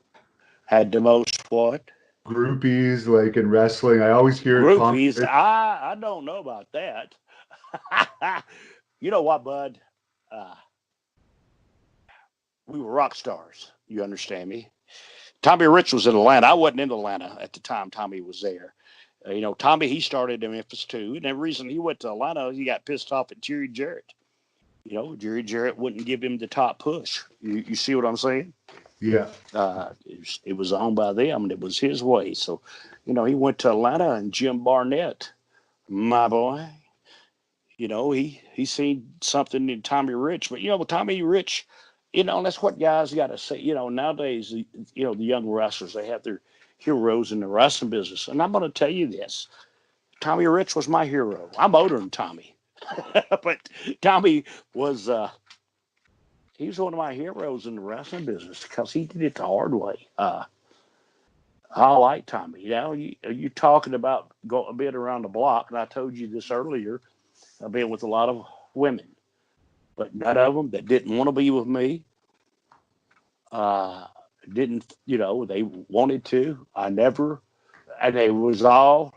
Had the most what? Groupies, like in wrestling. I always hear Tommy Groupies. Rich. I don't know about that. You know what, bud? Uh, we were rock stars. You understand me? Tommy Rich was in Atlanta. I wasn't in Atlanta at the time Tommy was there. Tommy, he started in Memphis too. And the reason he went to Atlanta, he got pissed off at Jerry Jarrett. Jerry Jarrett wouldn't give him the top push. You see what I'm saying? Yeah. It was owned by them, and it was his way. So, he went to Atlanta, and Jim Barnett, my boy, he seen something in Tommy Rich. But, Tommy Rich, that's what guys got to say. Nowadays, the young wrestlers, they have their heroes in the wrestling business. And I'm going to tell you this. Tommy Rich was my hero. I'm older than Tommy. But Tommy was he was one of my heroes in the wrestling business because he did it the hard way. I like Tommy. You talking about a bit around the block, and I told you this earlier. I've been with a lot of women, but none of them that didn't want to be with me. Didn't they wanted to? I never, and they was all,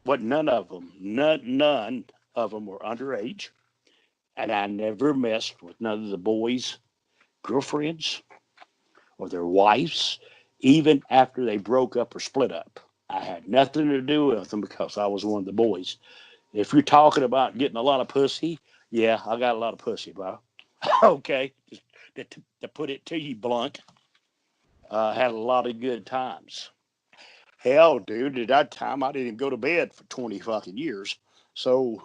but none of them, none of them were underage, and I never messed with none of the boys' girlfriends or their wives, even after they broke up or split up. I had nothing to do with them because I was one of the boys. If you're talking about getting a lot of pussy, yeah, I got a lot of pussy, bro. Okay, just to put it to you blunt, had a lot of good times. Hell, dude, at that time I didn't even go to bed for 20 fucking years. So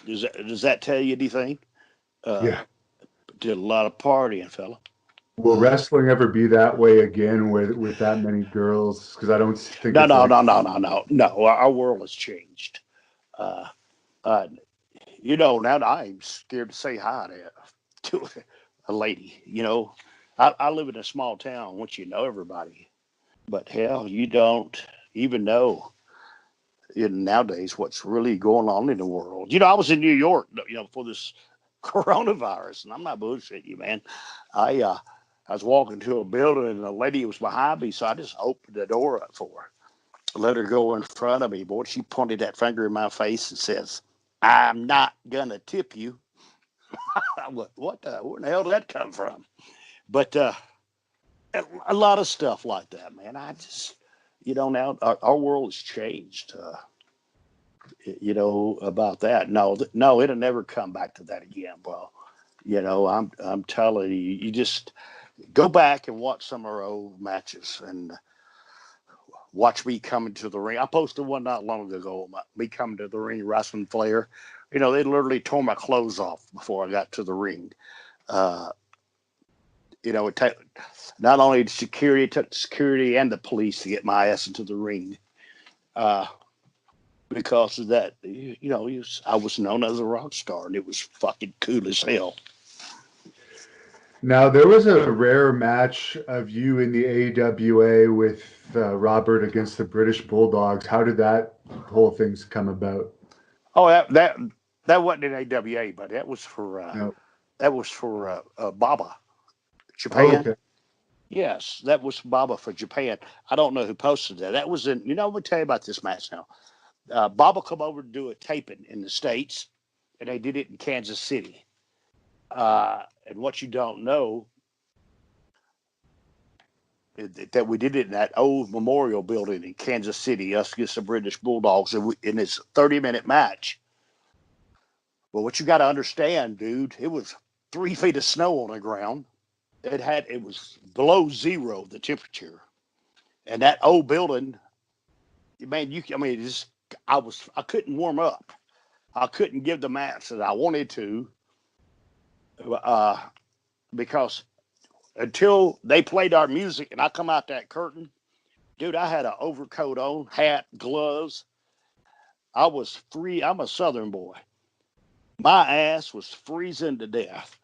does that tell you anything? Yeah. Did a lot of partying, fella. Will wrestling ever be that way again with that many girls? Because I don't think No, it's no, like. no, no, no, no, no. Our world has changed. Uh, uh, now I'm scared to say hi to a lady. I live in a small town. Once you know everybody, but hell, you don't even know nowadays what's really going on in the world. I was in New York, for this coronavirus, and I'm not bullshitting you, man. I was walking to a building, and a lady was behind me, so I just opened the door up for her, let her go in front of me. Boy, she pointed that finger in my face and says, "I'm not gonna tip you." I went, where the hell did that come from? But a lot of stuff like that, man. I just, now our world has changed. About that. No, it'll never come back to that again, bro. I'm telling you, you just go back and watch some of our old matches and watch me coming to the ring. I posted one not long ago about me coming to the ring, wrestling Flair. They literally tore my clothes off before I got to the ring. Uh, it took not only the security, it took the security and the police to get my ass into the ring. Because of that, I was known as a rock star, and it was fucking cool as hell. Now, there was a rare match of you in the AWA with Robert against the British Bulldogs. How did that whole thing come about? Oh, that wasn't in AWA, but No. that was for Baba, Oh, Japan. okay. Yes, that was Baba for Japan. I don't know who posted that. That was in. I'm gonna tell you about this match now. Baba come over to do a taping in the States, and they did it in Kansas City. And what you don't know that we did it in that old memorial building in Kansas City, us against the British Bulldogs, in this 30-minute match. But what you got to understand, dude, it was 3 feet of snow on the ground. It was below zero the temperature, and that old building, man. I couldn't warm up. I couldn't give the match that I wanted to, uh, because until they played our music and I come out that curtain, dude, I had an overcoat on, hat, gloves. I was free. I'm a Southern boy. My ass was freezing to death,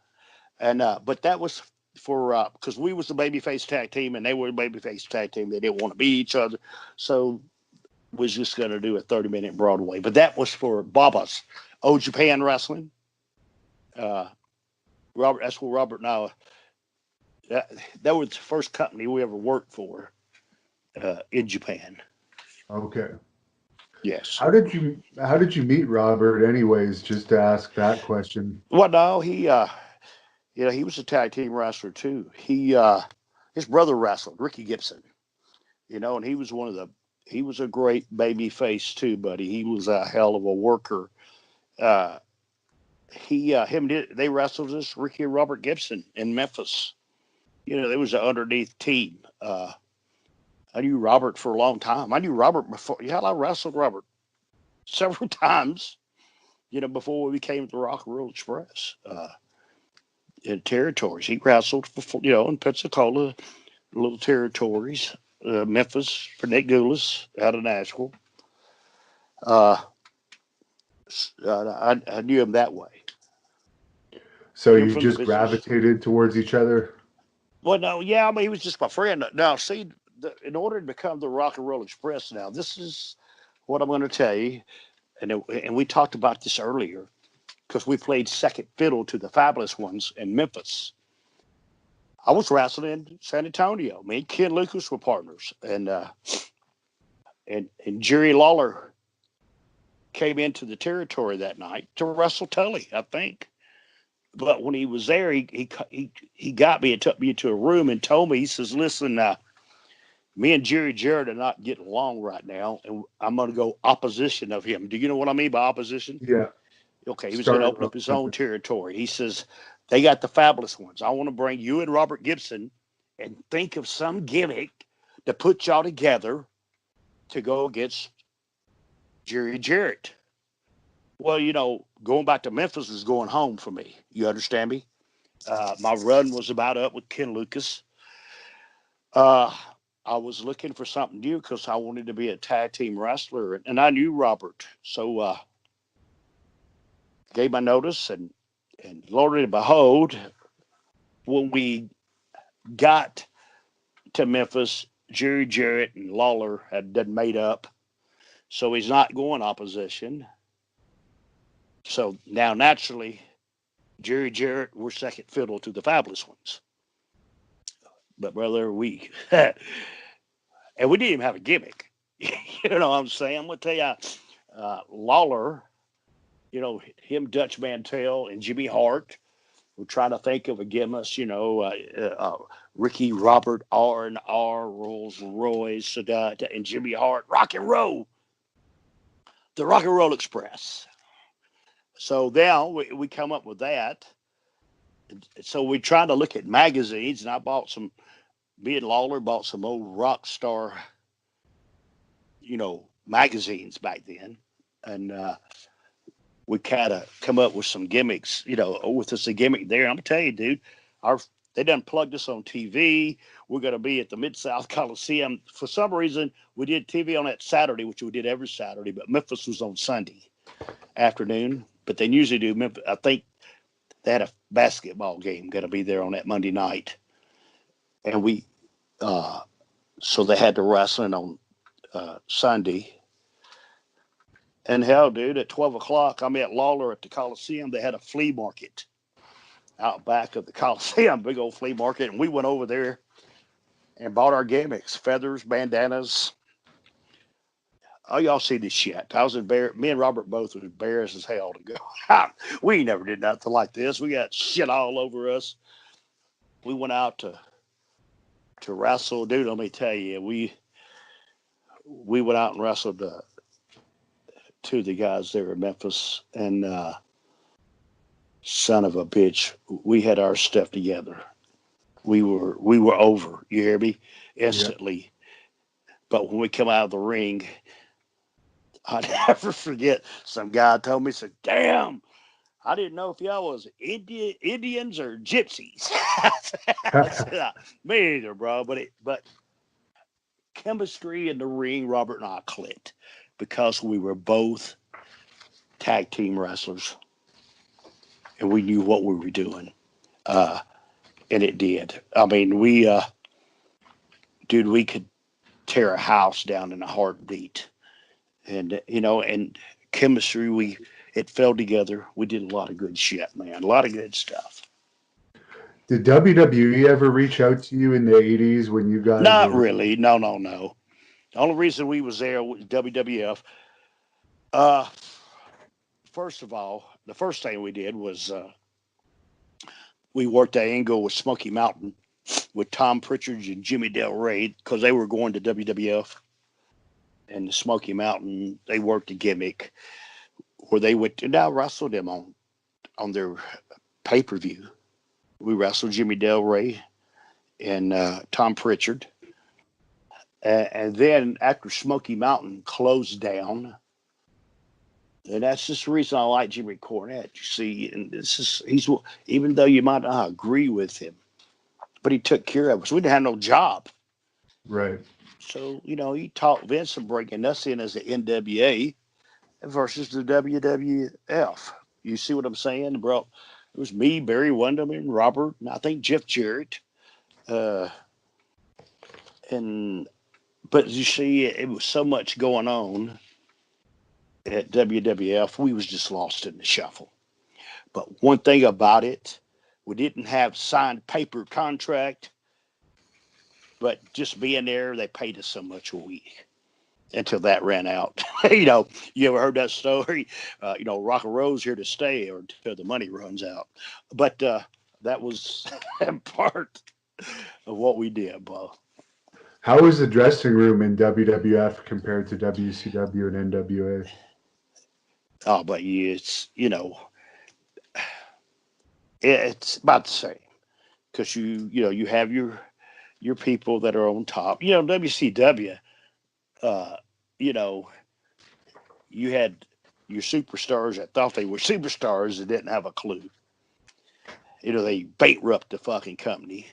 and but that was for because we was the babyface tag team and they were the babyface tag team. They didn't want to beat each other, so was just going to do a 30-minute Broadway. But that was for Baba's Old Japan Wrestling. Robert, that's where Robert and I. That was the first company we ever worked for in Japan. Okay. Yes. How did you meet Robert anyways, just to ask that question? Well, no, he was a tag team wrestler too. His brother wrestled, Ricky Gibson, and he was a great baby face too, buddy. He was a hell of a worker. Uh, they wrestled this Ricky and Robert Gibson in Memphis. There was an underneath team. I knew Robert for a long time. I knew Robert before. Yeah, I wrestled Robert several times. Before we became the Rock and Roll Express in territories. He wrestled for, in Pensacola, little territories, Memphis for Nick Goulas out of Nashville. Uh, I knew him that way. So Knew him you from the just business. gravitated towards each other? Well, no, yeah, I mean, he was just my friend. Now, see, in order to become the Rock and Roll Express, now this is what I'm going to tell you, and we talked about this earlier because we played second fiddle to the Fabulous Ones in Memphis. I was wrestling in San Antonio. Me and Ken Lucas were partners, and Jerry Lawler came into the territory that night to wrestle Tully, I think. But when he was there, he got me and took me into a room and told me, he says, "Listen, me and Jerry Jarrett are not getting along right now, and I'm going to go opposition of him." Do you know what I mean by opposition? Yeah. Okay, he was going to Start open up his own territory. He says, "They got the Fabulous Ones. I want to bring you and Robert Gibson and think of some gimmick to put y'all together to go against Jerry Jarrett." Well, going back to Memphis was going home for me. You understand me? My run was about up with Ken Lucas. Uh, I was looking for something new because I wanted to be a tag team wrestler, and I knew Robert, so gave my notice, and Lord and behold, when we got to Memphis, Jerry Jarrett and Lawler had done made up, so he's not going opposition. So now naturally, Jerry Jarrett were second fiddle to the Fabulous Ones. But brother, and we didn't even have a gimmick. You know what I'm saying? I'm gonna tell you, Lawler, him, Dutch Mantel, and Jimmy Hart were trying to think of a gimmick. Ricky Robert R&R, Rolls Royce, and Jimmy Hart, Rock and Roll, the Rock and Roll Express. So now we come up with that. So we tried to look at magazines, and I bought some. Me and Lawler bought some old rock star, magazines back then, and we kind of come up with some gimmicks, with us a gimmick there. I'm gonna tell you, dude, our they done plugged us on TV. We're gonna be at the Mid South Coliseum. For some reason, we did TV on that Saturday, which we did every Saturday, but Memphis was on Sunday afternoon. But they usually do Memphis. I think they had a basketball game gonna be there on that Monday night, and uh, so they had the wrestling on Sunday. And hell, dude, at 12 o'clock, I met Lawler at the Coliseum. They had a flea market out back of the Coliseum, big old flea market. And we went over there and bought our gimmicks, feathers, bandanas. Oh, y'all see this shit. I was embarrassed. Me and Robert both were embarrassed as hell to go. We never did nothing like this. We got shit all over us. We went out to wrestle. Dude, let me tell you, we went out and wrestled two of the guys there in Memphis. And son of a bitch, we had our stuff together. We were over. You hear me? Yeah. Instantly. But when we come out of the ring, I never forget. Some guy told me, said, "Damn, I didn't know if y'all was Indians or gypsies." I said, "Me either, bro." But chemistry in the ring, Robert and I clicked because we were both tag team wrestlers and we knew what we were doing. Uh, and it did. I mean, dude, we could tear a house down in a heartbeat. And and chemistry, it fell together. We did a lot of good shit, man. A lot of good stuff. Did WWE ever reach out to you in the 80s when you guys Not were? really. No, no, no. The only reason we was there was WWF. Uh, First of all, the first thing we did was we worked that angle with Smoky Mountain with Tom Pritchard and Jimmy Del Rey because they were going to WWF. And the Smoky Mountain, they worked a gimmick where they would now wrestle them on their pay-per-view. We wrestled Jimmy Del Rey and Tom Pritchard. And then after Smoky Mountain closed down, and that's just the reason I like Jimmy Cornette. You see, and he's even though you might not agree with him, but he took care of us. We didn't have no job, Right. so he taught Vince and bringing us in as the NWA, versus the WWF. You see what I'm saying, bro? It was me, Barry Windham, and Robert, and I think Jeff Jarrett. Uh, and but you see, it was so much going on at WWF, we was just lost in the shuffle. But one thing about it, we didn't have signed paper contract, but just being there, they paid us so much a week until that ran out. You ever heard that story? Rock and roll's here to stay or until the money runs out. But that was part of what we did, Bo. How was the dressing room in WWF compared to WCW and NWA? Oh, but it's about the same because you have your people that are on top. WCW. Uh, you know, you had your superstars that thought they were superstars that didn't have a clue. They bankrupt the fucking company,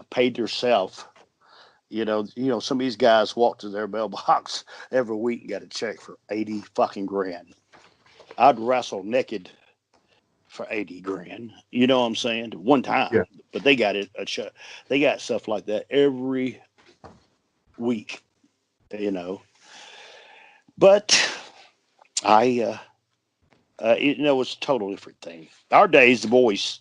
paid themselves. Some of these guys walked to their mailbox every week and got a check for 80 fucking grand. I'd wrestle naked for 80 grand. You know what I'm saying? One time. Yeah. But they got they got stuff like that every week, But it's a totally different thing. Our days, the boys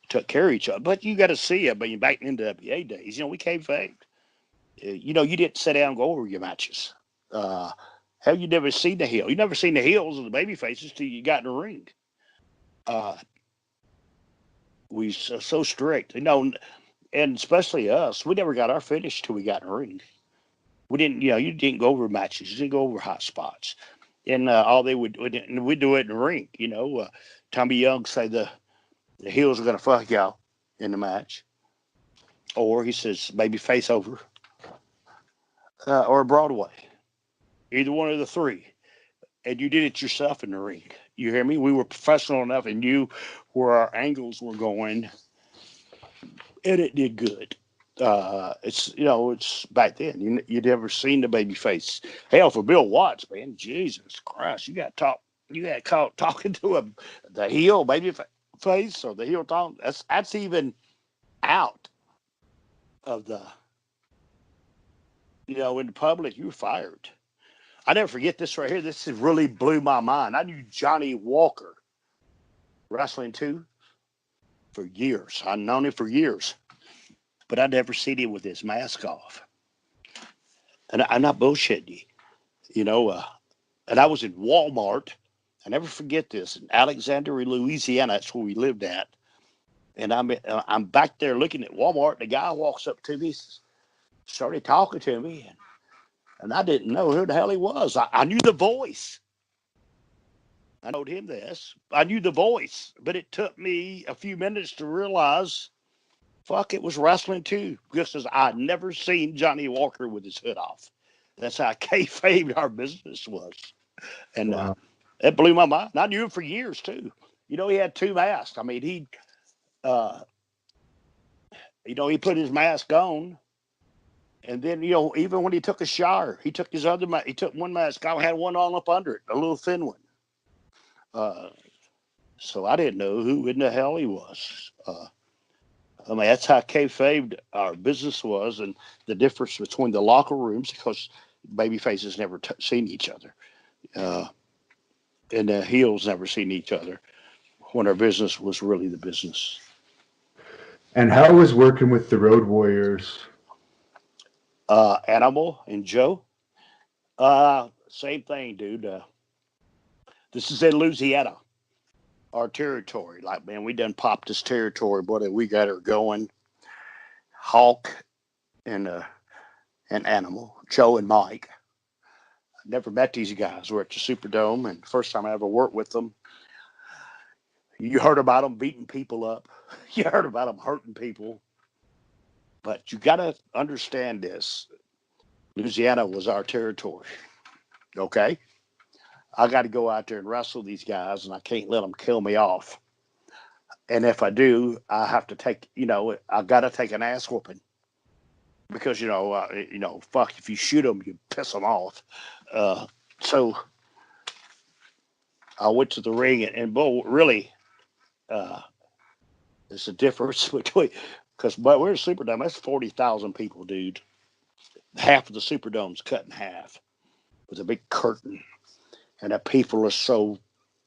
took care of each other. But you got to see it. But back in the NWA days, we came fake. You didn't sit down and go over your matches. Have you never seen the heel? You never seen the heels of the baby faces till you got in the ring. We so strict, and especially us. We never got our finish till we got in the ring. We didn't, you didn't go over matches. You didn't go over hot spots. And all they would, and we'd do it in the ring. Tommy Young say the heels are going to fuck y'all in the match. Or he says, baby face over. Or Broadway. Either one of the three. And you did it yourself in the ring. You hear me? We were professional enough and knew where our angles were going. And it did good. It's back then. You'd never seen the baby face. Hell, for Bill Watts, man, Jesus Christ, you got caught talking to the heel baby face or the heel talk. That's even out of the, in the public. You were fired. I never forget this right here. This really blew my mind. I knew Johnny Walker wrestling too for years. I've known him for years. But I never seen him with his mask off. And I'm not bullshitting you. And I was in Walmart. I never forget this in Alexandria, Louisiana. That's where we lived at. And I'm back there looking at Walmart. The guy walks up to me, started talking to me, and I didn't know who the hell he was. I knew the voice. I told him this. I knew the voice, but it took me a few minutes to realize. Fuck, it was wrestling too, just as I'd never seen Johnny Walker with his hood off. That's how kayfabe our business was. And Wow. it blew my mind. And I knew him for years too. He had two masks. I mean, he put his mask on. And then, even when he took a shower, he took his other mask. He took one mask off, had one on up under it, a little thin one. So I didn't know who in the hell he was. That's how kayfabe our business was, and the difference between the locker rooms, because baby faces never seen each other, and the heels never seen each other. When our business was really the business. And how was working with the Road Warriors? Animal and Joe, same thing, dude. This is in Louisiana, our territory. Like, man, we done popped this territory, buddy. We got her going. Hawk and Animal, Joe and Mike. Never met these guys. We're at the Superdome, and first time I ever worked with them. You heard about them beating people up. You heard about them hurting people. But you got to understand this. Louisiana was our territory. Okay? I got to go out there and wrestle these guys, and I can't let them kill me off. And if I do, I have to take, I got to take an ass whooping. Because, fuck, if you shoot them, you piss them off. So I went to the ring, and Bo, really, there's a difference between, because we're in Superdome. That's 40,000 people, dude. Half of the Superdome's cut in half with a big curtain, and the people are so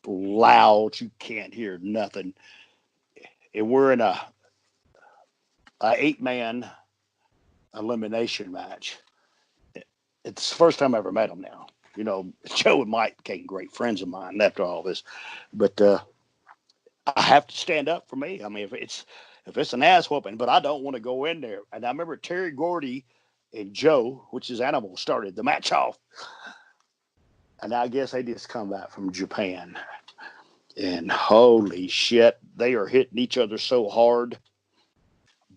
loud you can't hear nothing. And we're in a 8-man elimination match. It's the first time I ever met him now. You know, Joe and Mike became great friends of mine after all this. But I have to stand up for me. I mean, if it's an ass whooping, but I don't want to go in there. And I remember Terry Gordy and Joe, which is Animal, started the match off. And I guess they just come back from Japan. And holy shit, they are hitting each other so hard.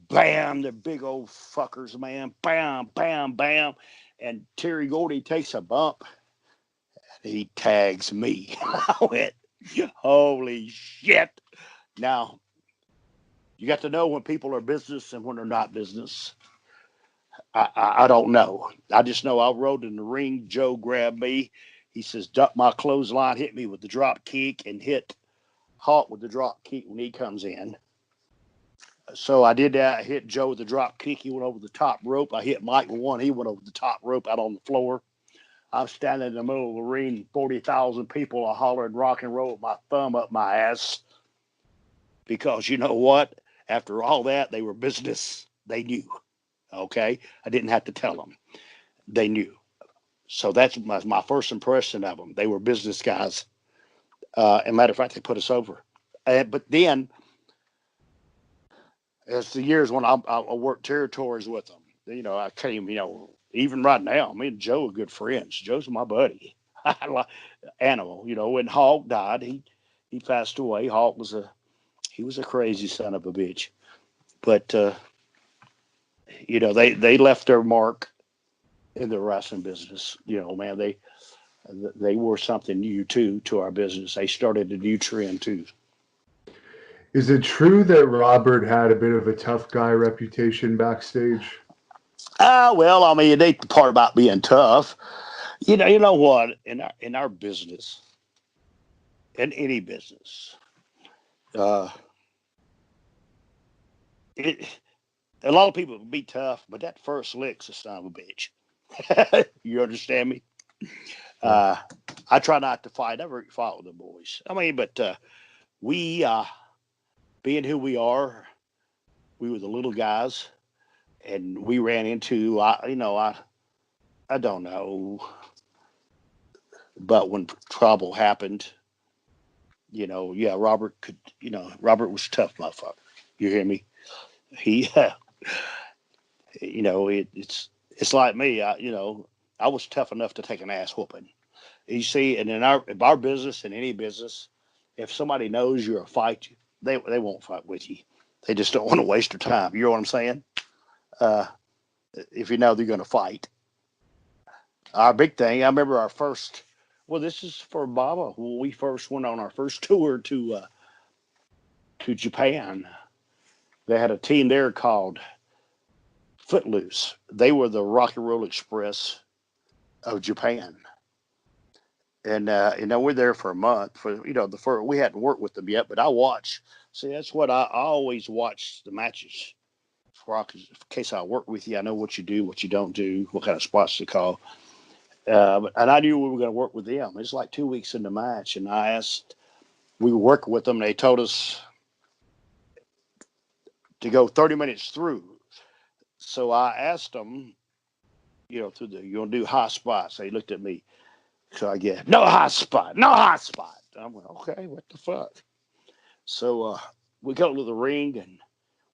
Bam, they're big old fuckers, man. Bam, bam, bam. And Terry Gordy takes a bump. And he tags me. I went, holy shit. Now, you got to know when people are business and when they're not business. I don't know. I just know I rode in the ring. Joe grabbed me. He says, duck my clothesline, hit me with the drop kick, and hit Hawk with the drop kick when he comes in. So I did that. I hit Joe with the drop kick. He went over the top rope. I hit Mike with one. He went over the top rope out on the floor. I'm standing in the middle of the ring. 40,000 people are hollering rock and roll with my thumb up my ass. Because you know what? After all that, they were business. They knew. Okay? I didn't have to tell them. They knew. So that's my first impression of them. They were business guys. And matter of fact, they put us over. But then, as the years when I worked territories with them, you know, I came, you know, even right now, me and Joe are good friends. Joe's my buddy. Animal, you know, when Hawk died, he passed away. Hawk was a crazy son of a bitch. But, you know, they left their mark in the wrestling business. You know, man, they were something new too to our business. They started a new trend too. Is it true that Robert had a bit of a tough guy reputation backstage? Well, I mean, it ain't the part about being tough. You know what? In our business, in any business, uh, it a lot of people be tough, but that first lick's a son of a bitch. You understand me? Uh, I try not to fight. I never fought with the boys. I mean, but we, being who we are, we were the little guys, and we ran into, I don't know, but when trouble happened, you know, yeah, Robert could, you know, Robert was a tough motherfucker. You hear me? He, you know, it's like me. I was tough enough to take an ass whooping. You see, and in our business, in any business, if somebody knows you're a fight, they won't fight with you. They just don't want to waste their time. You know what I'm saying? Uh, if you know they're going to fight. Our big thing, I remember our first. Well, this is for Baba. When we first went on our first tour to Japan, they had a team there called Footloose. They were the Rock and Roll Express of Japan. And you know, we're there for a month. For you know, we hadn't worked with them yet, but I watch. See, that's what I always watch the matches. In case I work with you, I know what you do, what you don't do, what kind of spots to call. And I knew we were going to work with them. It's like 2 weeks in the match, and I asked. We were working with them. They told us to go 30 minutes through. So I asked them, you know, you want to do high spots? They looked at me. So I get no high spot, no high spot. I'm like, okay, what the fuck? So we go to the ring, and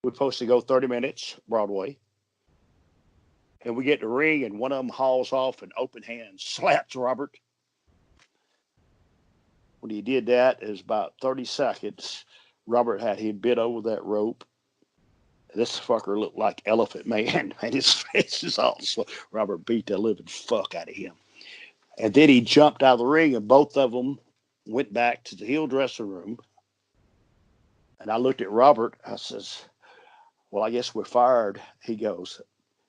we're supposed to go 30 minutes Broadway. And we get to the ring, and one of them hauls off an open hand, slaps Robert. When he did that, it was about 30 seconds. Robert had him bit over that rope. This fucker looked like Elephant Man, and his face is all Robert beat the living fuck out of him. And then he jumped out of the ring, and both of them went back to the heel dressing room. And I looked at Robert. I says, well, I guess we're fired. He goes,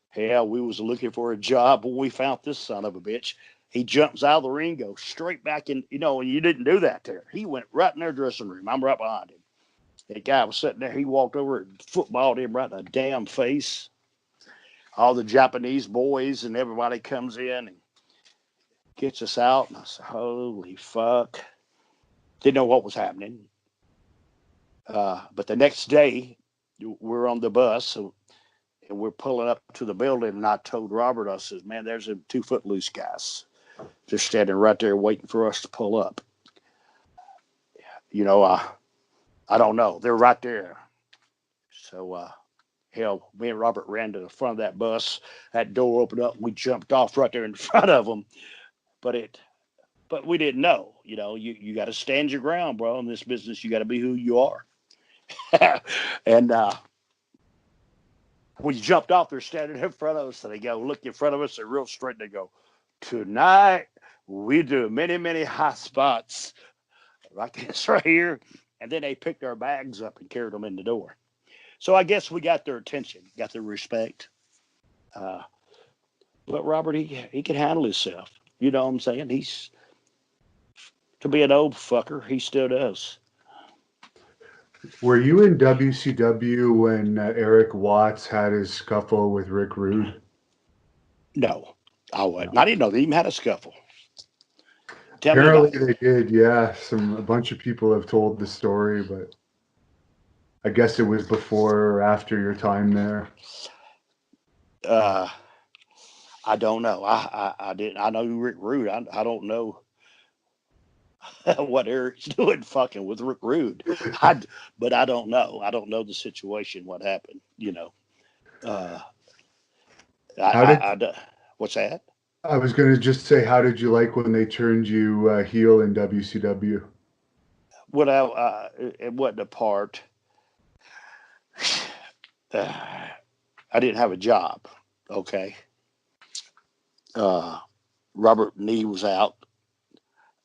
hell, we was looking for a job when we found this son of a bitch. He jumps out of the ring, goes straight back in. You know, and you didn't do that there. He went right in their dressing room. I'm right behind him. That guy was sitting there. He walked over and footballed him right in the damn face. All the Japanese boys and everybody comes in and gets us out. And I said, holy fuck. Didn't know what was happening. But the next day, we're on the bus and we're pulling up to the building. And I told Robert, I said, man, there's them 2 foot loose guys just standing right there waiting for us to pull up. You know, I don't know. They're right there. So, hell, me and Robert ran to the front of that bus. That door opened up. And we jumped off right there in front of them. But we didn't know. You know, you got to stand your ground, bro. In this business, you got to be who you are. And we jumped off. They're standing in front of us. And they go, look in front of us. They're real straight. And they go, tonight we do many, many high spots. Like this right here. And then they picked our bags up and carried them in the door. So I guess we got their attention, got their respect. But Robert, he can handle himself. You know what I'm saying? He's, to be an old fucker, he still does. Were you in WCW when Eric Watts had his scuffle with Rick Rude? No, I wasn't. No. I didn't know they even had a scuffle. Apparently they did, yeah. A bunch of people have told the story, but I guess it was before or after your time there. I don't know. I didn't. I know Rick Rude. I don't know what Eric's doing fucking with Rick Rude. But I don't know. I don't know the situation. What happened? You know. What's that? I was going to just say, how did you like when they turned you heel in WCW? Well, it wasn't a part. I didn't have a job. Okay. Robert knee was out.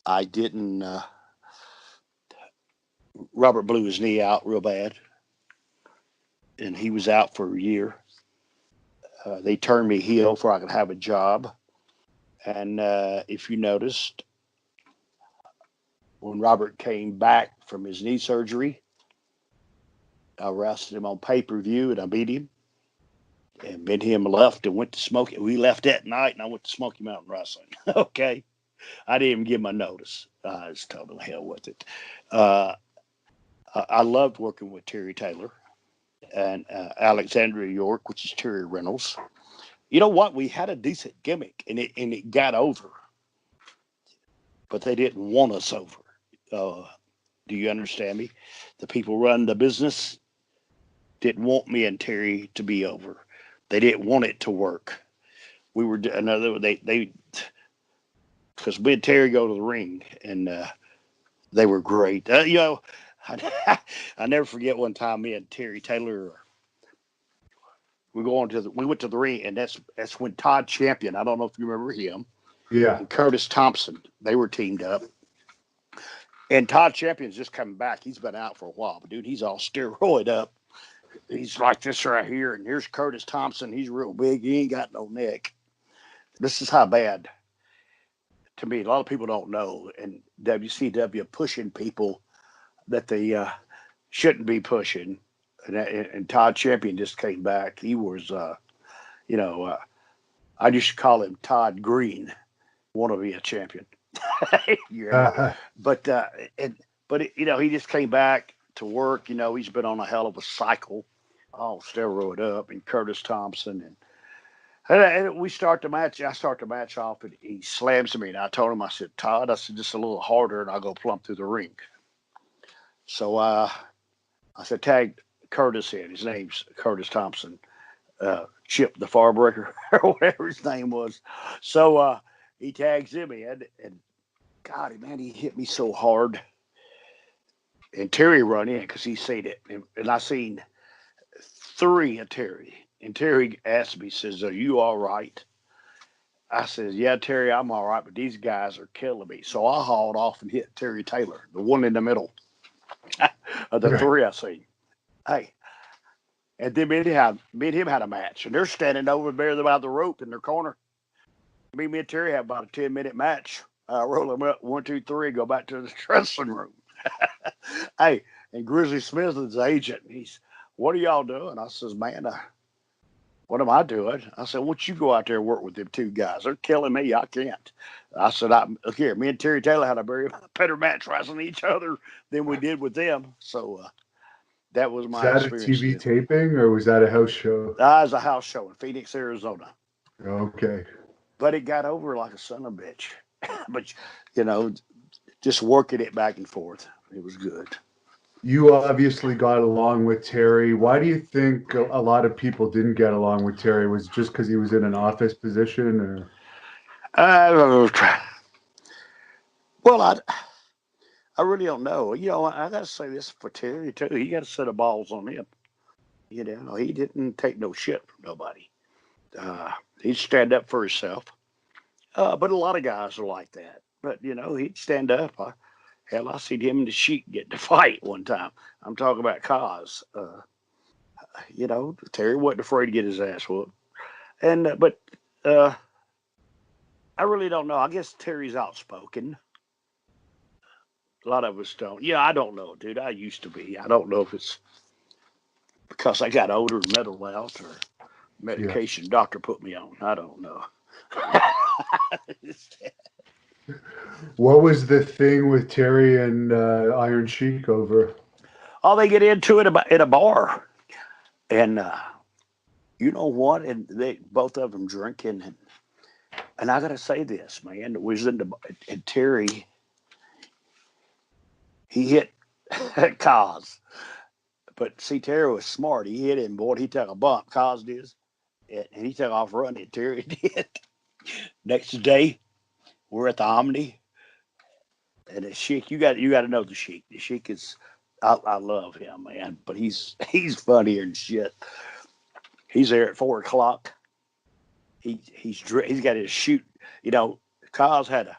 I didn't. Robert blew his knee out real bad, and he was out for a year. They turned me heel so I could have a job. And if you noticed, when Robert came back from his knee surgery, I wrestled him on pay-per-view and I beat him. And me and him left and went to Smoky. We left that night and I went to Smoky Mountain Wrestling. Okay. I didn't even give my notice. I just told him hell with it. I loved working with Terry Taylor and Alexandria York, which is Terry Reynolds. You know what? We had a decent gimmick, and it got over. But they didn't want us over. Do you understand me? The people running the business didn't want me and Terry to be over. They didn't want it to work. We were they because me and Terry go to the ring, and they were great. You know, I never forget one time me and Terry Taylor. We went to the ring, and that's when Todd Champion. I don't know if you remember him. Yeah. And Curtis Thompson. They were teamed up. And Todd Champion's just coming back. He's been out for a while, but dude, he's all steroid up. He's like this right here, and here's Curtis Thompson. He's real big. He ain't got no neck. This is how bad. To me, a lot of people don't know, and WCW pushing people that they shouldn't be pushing. And Todd Champion just came back. He was, I used to call him Todd Green, want to be a champion. Yeah. But he just came back to work. You know, he's been on a hell of a cycle, all steroid up, and Curtis Thompson. And we start the match. I start the match off, and he slams me. And I told him, I said, Todd, I said, just a little harder, and I'll go plump through the ring. So I said, tag Curtis in. His name's Curtis Thompson, Chip the Farbreaker, or whatever his name was. So he tags him in, and God, man, he hit me so hard. And Terry run in because he seen it. And I seen 3 of Terry. And Terry asked me, says, are you all right? I said, yeah, Terry, I'm all right, but these guys are killing me. So I hauled off and hit Terry Taylor, the one in the middle of the 3 I seen. Hey. And then me and him had a match. And they're standing over there by the rope in their corner. Me and Terry have about a 10-minute match. Roll him up, 1, 2, 3, go back to the dressing room. Hey, and Grizzly Smith is the agent. He's, what are y'all doing? I says, man, what am I doing? I said, why don't you go out there and work with them two guys? They're killing me. I can't. I said, look here, me and Terry Taylor had a very better match wrestling each other than we did with them. So that was Was my that a experience TV then. taping or was that a house show? That was a house show in Phoenix, Arizona. Okay. But it got over like a son of a bitch. But, just working it back and forth. It was good. You obviously got along with Terry. Why do you think a lot of people didn't get along with Terry? Was it just because he was in an office position or? Uh, well, I really don't know. I got to say this for Terry, too. He got a set of balls on him. He didn't take no shit from nobody. He'd stand up for himself. But a lot of guys are like that. But, he'd stand up. Hell, I seen him and the Sheik get to fight one time. I'm talking about cause. Terry wasn't afraid to get his ass whooped. But I really don't know. I guess Terry's outspoken. A lot of us don't. Yeah, I don't know, dude. I used to be. I don't know if it's because I got older and metal out or Yeah. medication doctor put me on. I don't know. What was the thing with Terry and Iron Sheik over? Oh, they get into it about, in a bar. And you know what? And they both of them drinking. And I got to say this, man. It was in the, and Terry, he hit Kaz. But see, Terry was smart. He hit him, boy. He took a bump. Kaz did. And he took off running. Terry did. Next day, we're at the Omni. And the Sheik, you got to know the Sheik. The Sheik is, I love him, man. But he's funnier than shit. He's there at 4 o'clock. He's got his shoot. Kaz had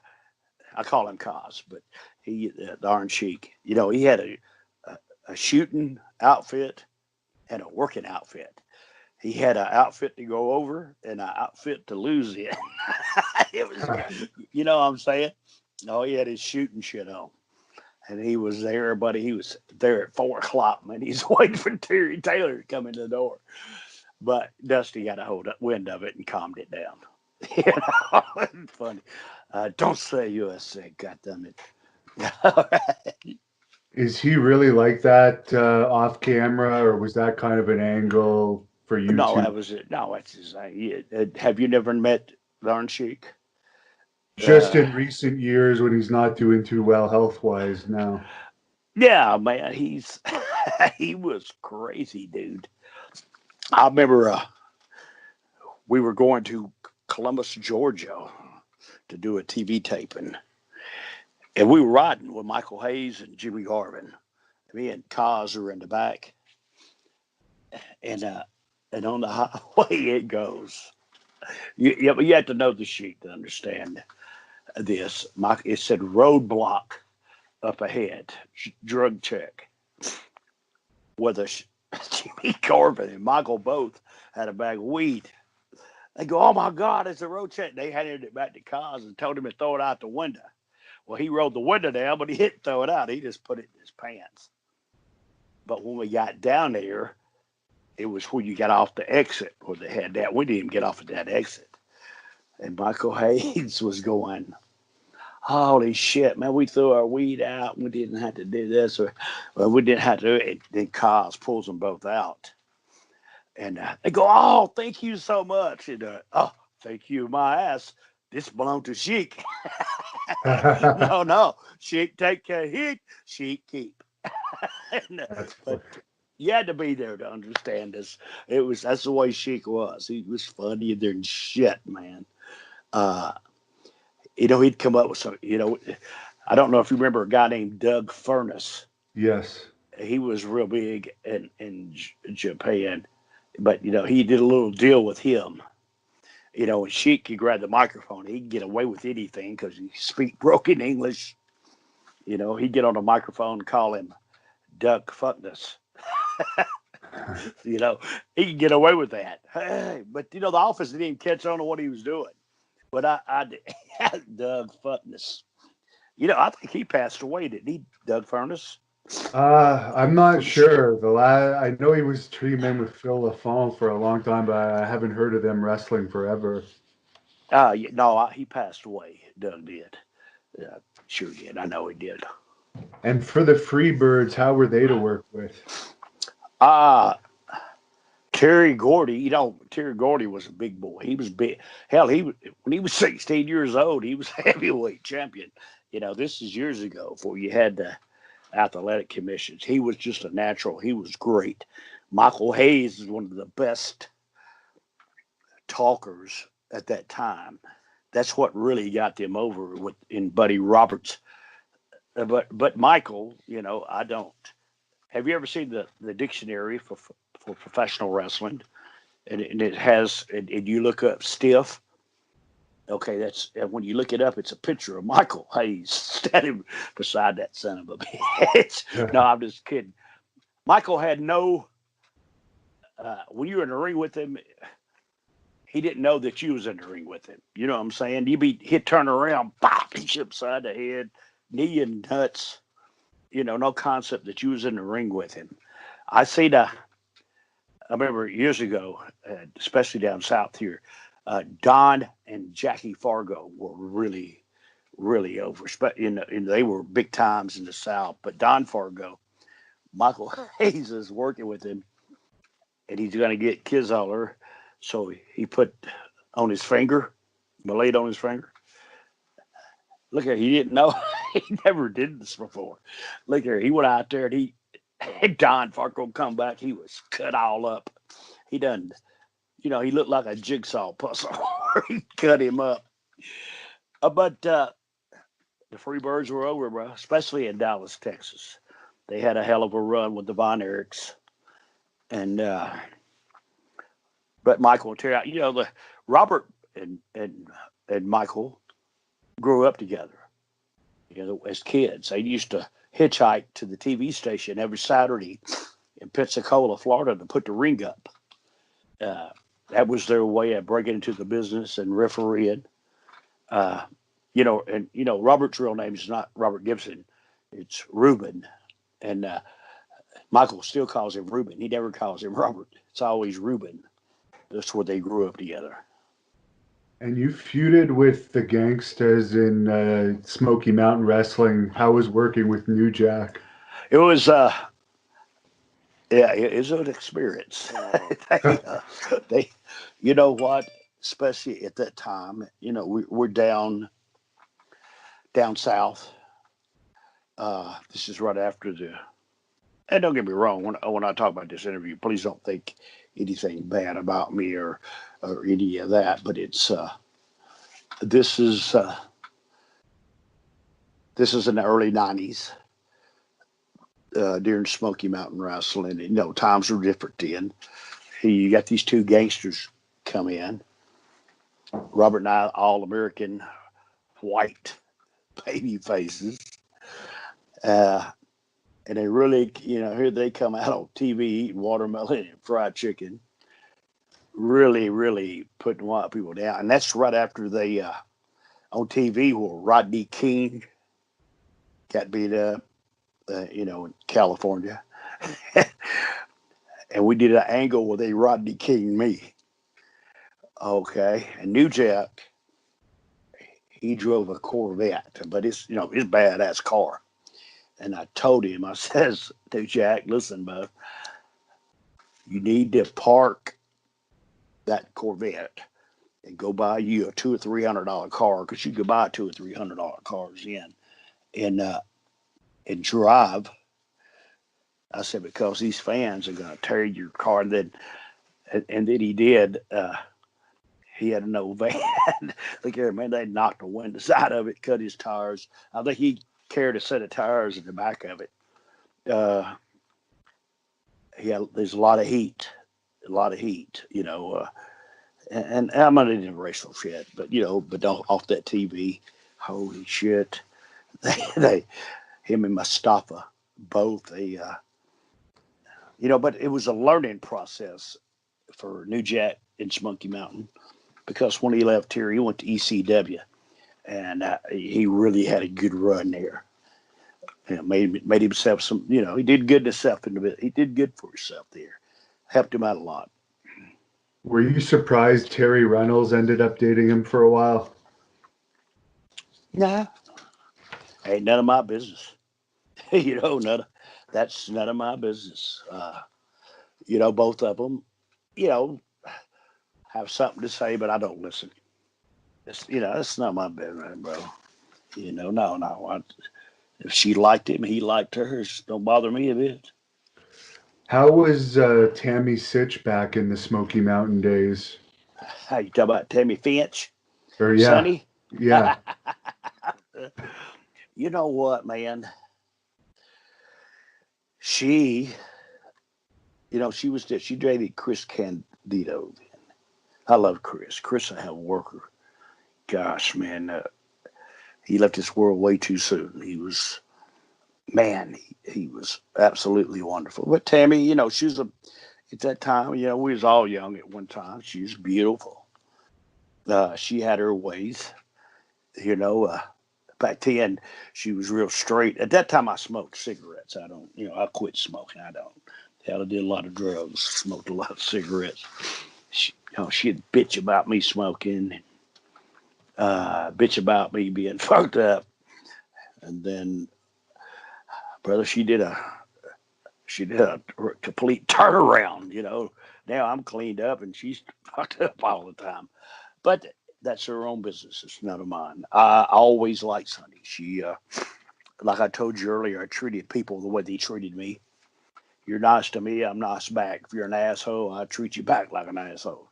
I call him Kaz, but the Iron Sheik. He had a shooting outfit and a working outfit. He had an outfit to go over and an outfit to lose in. It was, what I'm saying? No, he had his shooting shit on. And he was there, buddy. He was there at 4 o'clock, man. He's waiting for Terry Taylor to come in the door. But Dusty got a hold of wind of it and calmed it down. Funny. Don't say USA, goddammit. All right. Is he really like that off camera, or was that kind of an angle for you No, two? that was it. No, that's his. Have you never met Iron Sheik? Just Uh, in recent years when he's not doing too well health-wise now. yeah, man, he was crazy, dude. I remember we were going to Columbus, Georgia, to do a TV taping, and we were riding with Michael Hayes and Jimmy Garvin. Me and Kaz were in the back, and on the highway it goes. But you have to know the Sheik to understand this. It said roadblock up ahead, drug check. Whether Jimmy Garvin and Michael both had a bag of weed. They go, oh my God, it's a road check. They handed it back to Kaz and told him to throw it out the window. Well, he rolled the window down, but he didn't throw it out. He just put it in his pants. But when we got down there, it was when you got off the exit where they had that. We didn't even get off at that exit. And Michael Hayes was going, holy shit, man, we threw our weed out. We didn't have to do this. We didn't have to do it. Then Kaz pulls them both out. And they go, oh, thank you so much. And, oh, thank you, my ass. This belonged to Sheik. No. Sheik take care. Sheik keep. That's But funny. you had to be there to understand this. That's the way Sheik was. He was funnier than shit, man. Uh, he'd come up with some, I don't know if you remember a guy named Doug Furnace. Yes. He was real big in Japan, but he did a little deal with him. And Sheik could grab the microphone. He could get away with anything because he speak broken English. He'd get on the microphone and call him Doug Fuckness. He could get away with that. Hey, but the office didn't even catch on to what he was doing. But I Doug Furnace. I think he passed away, didn't he, Doug Furnace? I'm not sure. I know he was teaming with Phil LaFon for a long time, but I haven't heard of them wrestling forever. No, he passed away. Doug did. Sure did. I know he did. And for the Freebirds, how were they to work with? Uh Terry Gordy, Terry Gordy was a big boy. He was big. Hell, when he was 16 years old, he was heavyweight champion. This is years ago before you had the athletic commissions. He was just a natural. He was great. Michael Hayes is one of the best talkers at that time. That's what really got them over in Buddy Roberts. But Michael, I don't. Have you ever seen the dictionary for professional wrestling? And it has, and you look up stiff. Okay, and when you look it up, it's a picture of Michael Hayes standing beside that son of a bitch. No, I'm just kidding. Michael had no. When you were in the ring with him, he didn't know that you was in the ring with him. You know what I'm saying? He'd turn around, pop, hit you upside the head, knee and nuts. No concept that you was in the ring with him. I remember years ago, especially down south here, Don and Jackie Fargo were really, really over. They were big times in the South. But Don Fargo, Michael Hayes is working with him, and he's going to get Kizoller. So he put on his finger, laid on his finger. Look here, he didn't know. He never did this before. Look here, he went out there, and Don Fargo come back. He was cut all up. He done, he looked like a jigsaw puzzle. He cut him up. But the Freebirds were over, bro, especially in Dallas, Texas. They had a hell of a run with the Von Erichs. And, but Michael will tell you, the Robert and Michael grew up together, as kids. They used to hitchhike to the TV station every Saturday in Pensacola, Florida, to put the ring up. That was their way of breaking into the business and refereeing. Robert's real name is not Robert Gibson. It's Reuben. And Michael still calls him Reuben. He never calls him Robert. It's always Reuben. That's where they grew up together. And you feuded with the gangsters in Smoky Mountain Wrestling. How was working with New Jack? It was, it was an experience. they, you know what? Especially at that time, we're down south. This is right after and don't get me wrong, when I talk about this interview, please don't think anything bad about me or any of that. But it's this is in the early '90s during Smoky Mountain Wrestling. Times were different then. You got these two gangsters come in. Robert and I, all American, white baby faces. And they really, here they come out on TV eating watermelon and fried chicken. Really, really putting white people down. And that's right after they, on TV, where Rodney King got beat up, in California. And we did an angle where they Rodney King me. Okay. And New Jack, he drove a Corvette, but it's, his badass car. And I told him, I says, to Jack, listen, bud, you need to park that Corvette and go buy you a $200 or $300 car, because you could buy $200 or $300 cars and drive. I said, because these fans are going to tear your car. And then he did. He had an old van. Look here, man, they knocked the windows out of it, cut his tires. I think he carried a set of tires in the back of it. There's a lot of heat, and I'm not into racial shit, but off that TV, holy shit, him and Mustafa both, but it was a learning process for New Jack in Smoky Mountain. because when he left here, he went to ECW, and he really had a good run there. You know, made himself some. You know, he did good himself in the bit. He did good for himself there. Helped him out a lot. Were you surprised Terry Reynolds ended up dating him for a while? Nah, ain't none of my business. You know, that's none of my business. You know, both of them, you know, have something to say, but I don't listen. That's not my business, bro. You know, no. If she liked him, he liked her. It don't bother me a bit. How was Tammy Sytch back in the Smoky Mountain days? How you talk about Tammy Finch, Or yeah, Sonny? yeah. You know what, man? She, she dated Chris Candido. I love Chris. Chris, I have a worker. Gosh, man, he left this world way too soon. He was absolutely wonderful. But Tammy, she was at that time, we was all young at one time. She was beautiful. She had her ways, back then she was real straight. At that time I smoked cigarettes. I quit smoking. I don't. Hell, I did a lot of drugs, smoked a lot of cigarettes. She'd bitch about me smoking, bitch about me being fucked up. And then, brother, she did a complete turnaround. Now I'm cleaned up and she's fucked up all the time. But that's her own business. It's none of mine. I always liked Sonny. She, like I told you earlier, I treated people the way they treated me. You're nice to me, I'm nice back. If you're an asshole, I treat you back like an asshole.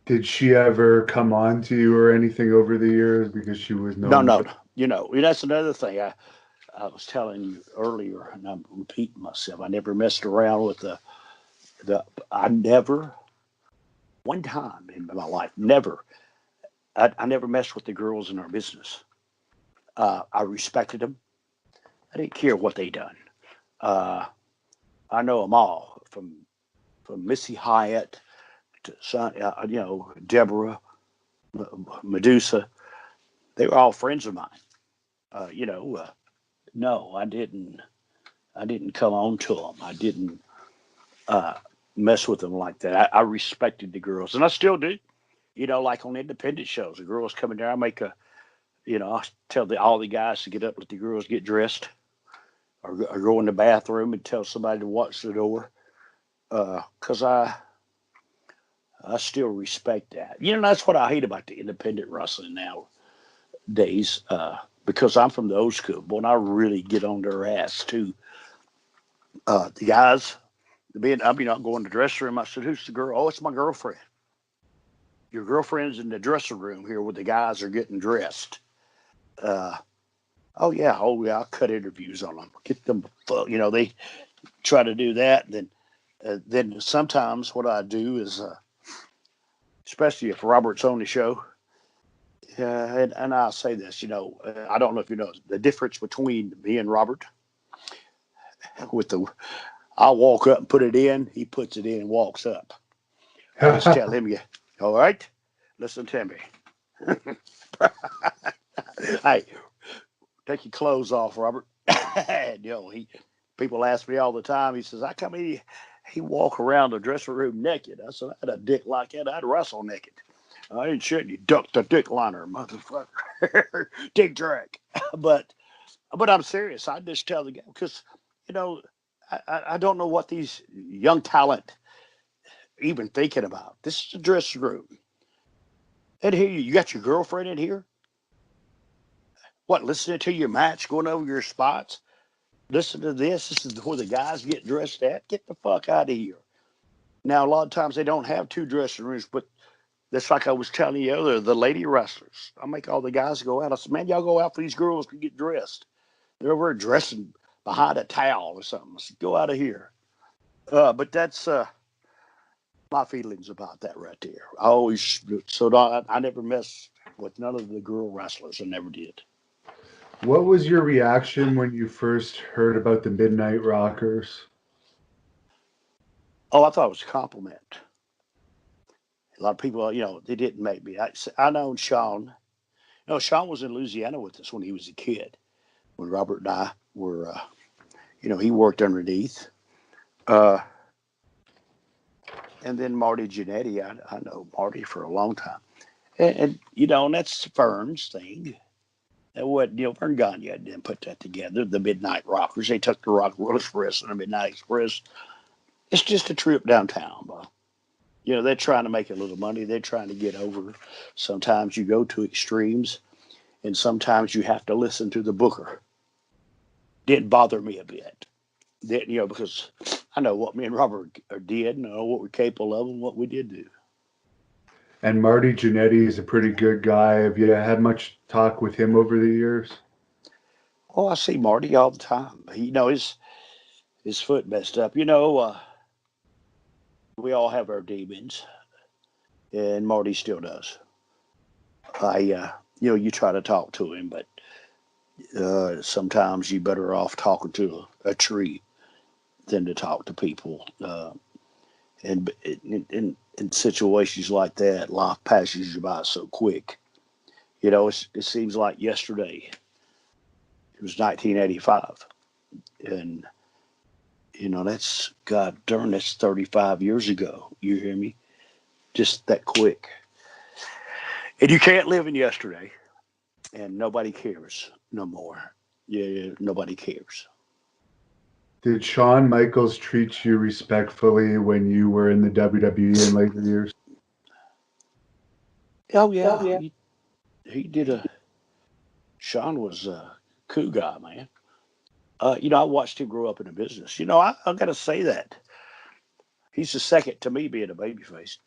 Did she ever come on to you or anything over the years because she was No, known no, for? no. That's another thing. I was telling you earlier, and I'm repeating myself. I never messed around with I never, one time in my life, never. I never messed with the girls in our business. I respected them. I didn't care what they done. Uh, I know them all from Missy Hyatt to Deborah, Medusa. They were all friends of mine. No, I didn't. I didn't come on to them. I didn't uh, mess with them like that. I respected the girls, and I still do. Like on independent shows, the girls coming there, I tell all the guys to get up, let the girls get dressed, or go in the bathroom and tell somebody to watch the door. Because I still respect that. That's what I hate about the independent wrestling nowadays. Because I'm from the old school, boy, and I really get on their ass too. The guys, I'm going to the dressing room. I said, "Who's the girl?" "Oh, it's my girlfriend." "Your girlfriend's in the dressing room here where the guys are getting dressed." Uh, oh yeah, I'll cut interviews on them. Get them, they try to do that. Then sometimes what I do is, especially if Robert's on the show, and I'll say this, I don't know if you know the difference between me and Robert. I'll walk up and put it in. He puts it in and walks up. I just tell him, "Yeah, all right, listen to me. Hey, take your clothes off, Robert." And, people ask me all the time. He says, "How come he walk around the dressing room naked?" I said, "I had a dick like that, I'd wrestle naked. I ain't shitting you. Duck the dick liner, motherfucker." Dick drag. But I'm serious. I just tell the guy because you know I don't know what these young talent even thinking about. This is the dressing room. And here you got your girlfriend in here. What, listening to your match, going over your spots? Listen to this. This is where the guys get dressed at. Get the fuck out of here. Now, a lot of times they don't have two dressing rooms, but that's like I was telling you earlier, the lady wrestlers. I make all the guys go out. I said, "Man, y'all go out for these girls to get dressed. They're over dressing behind a towel or something. I said, go out of here." But that's my feelings about that right there. I never mess with none of the girl wrestlers. I never did. What was your reaction when you first heard about the Midnight Rockers? Oh, I thought it was a compliment. A lot of people, they didn't make me. I known Sean. Sean was in Louisiana with us when he was a kid. When Robert and I were, he worked underneath. And then Marty Jannetty, I know Marty for a long time. And that's Vern's thing. That what Vern Gagne didn't put that together. The Midnight Rockers, they took the Rock and Roll Express and the Midnight Express. It's just a trip downtown, Bob. They're trying to make a little money. They're trying to get over. Sometimes you go to extremes, and sometimes you have to listen to the booker. Didn't bother me a bit. Because I know what me and Robert did, and I know what we're capable of, and what we did do. And Marty Jannetty is a pretty good guy. Have you had much talk with him over the years? Oh, I see Marty all the time. His foot messed up. We all have our demons, and Marty still does. You try to talk to him, but sometimes you're better off talking to a tree than to talk to people. And in situations like that, life passes you by so quick. It seems like yesterday. It was 1985, and that's God darn, that's 35 years ago. You hear me? Just that quick. And you can't live in yesterday, and nobody cares no more. Yeah, nobody cares. Did Shawn Michaels treat you respectfully when you were in the WWE in later years? Oh yeah, he did. Shawn was a cool guy, man. I watched him grow up in the business. I got to say that he's the second to me being a babyface.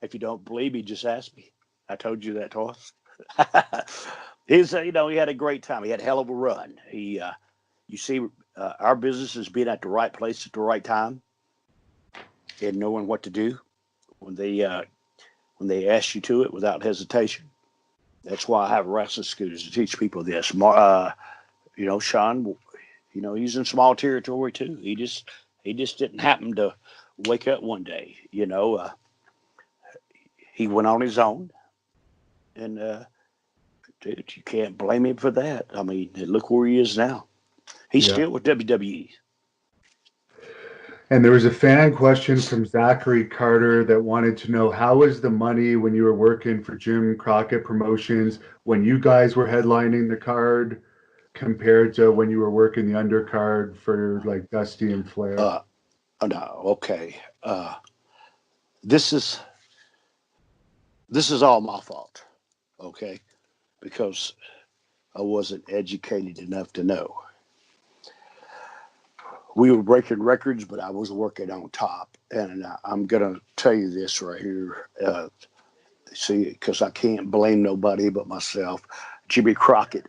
If you don't believe me, just ask me. I told you that twice. He had a great time. He had a hell of a run. You see, our business is being at the right place at the right time and knowing what to do when they ask you to it without hesitation. That's why I have wrestling scooters to teach people this. Sean, he's in small territory too. He just didn't happen to wake up one day. He went on his own, and dude, you can't blame him for that. I mean, look where he is now. He's still with WWE. And there was a fan question from Zachary Carter that wanted to know, how was the money when you were working for Jim Crockett Promotions when you guys were headlining the card compared to when you were working the undercard for like Dusty and Flair? No, okay. This is all my fault, okay? Because I wasn't educated enough to know. We were breaking records, but I was working on top. And I'm going to tell you this right here. Because I can't blame nobody but myself. Jimmy Crockett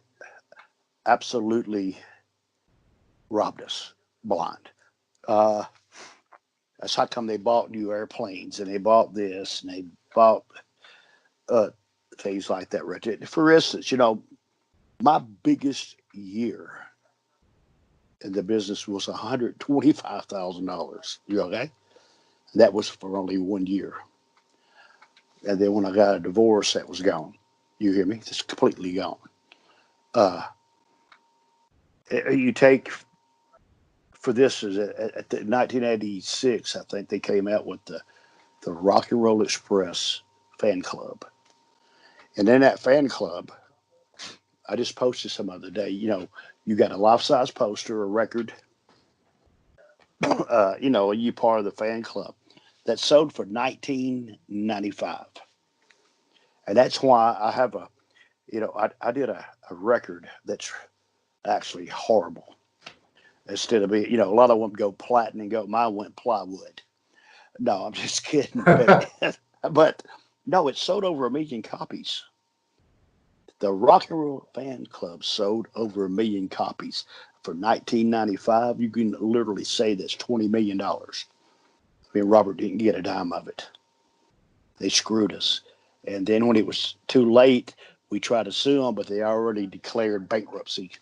absolutely robbed us blind. That's how come they bought new airplanes and they bought this and they bought things like that right there. For instance, my biggest year in the business was $125,000. You okay? That was for only 1 year. And then when I got a divorce, that was gone. You hear me? It's completely gone. You take for this is at 1986, I think they came out with the Rock and Roll Express fan club. And in that fan club, I just posted some other day, you got a life-size poster, a record, you part of the fan club that sold for $19.95. And that's why I have I did a record that's actually horrible. Instead of being, a lot of them go platinum and go, mine went plywood. No, I'm just kidding. But no, it sold over 1 million copies. The Rock and Roll Fan Club sold over 1 million copies for $19.95. You can literally say that's $20 million. Me and Robert didn't get a dime of it. They screwed us. And then when it was too late, we tried to sue them, but they already declared bankruptcy.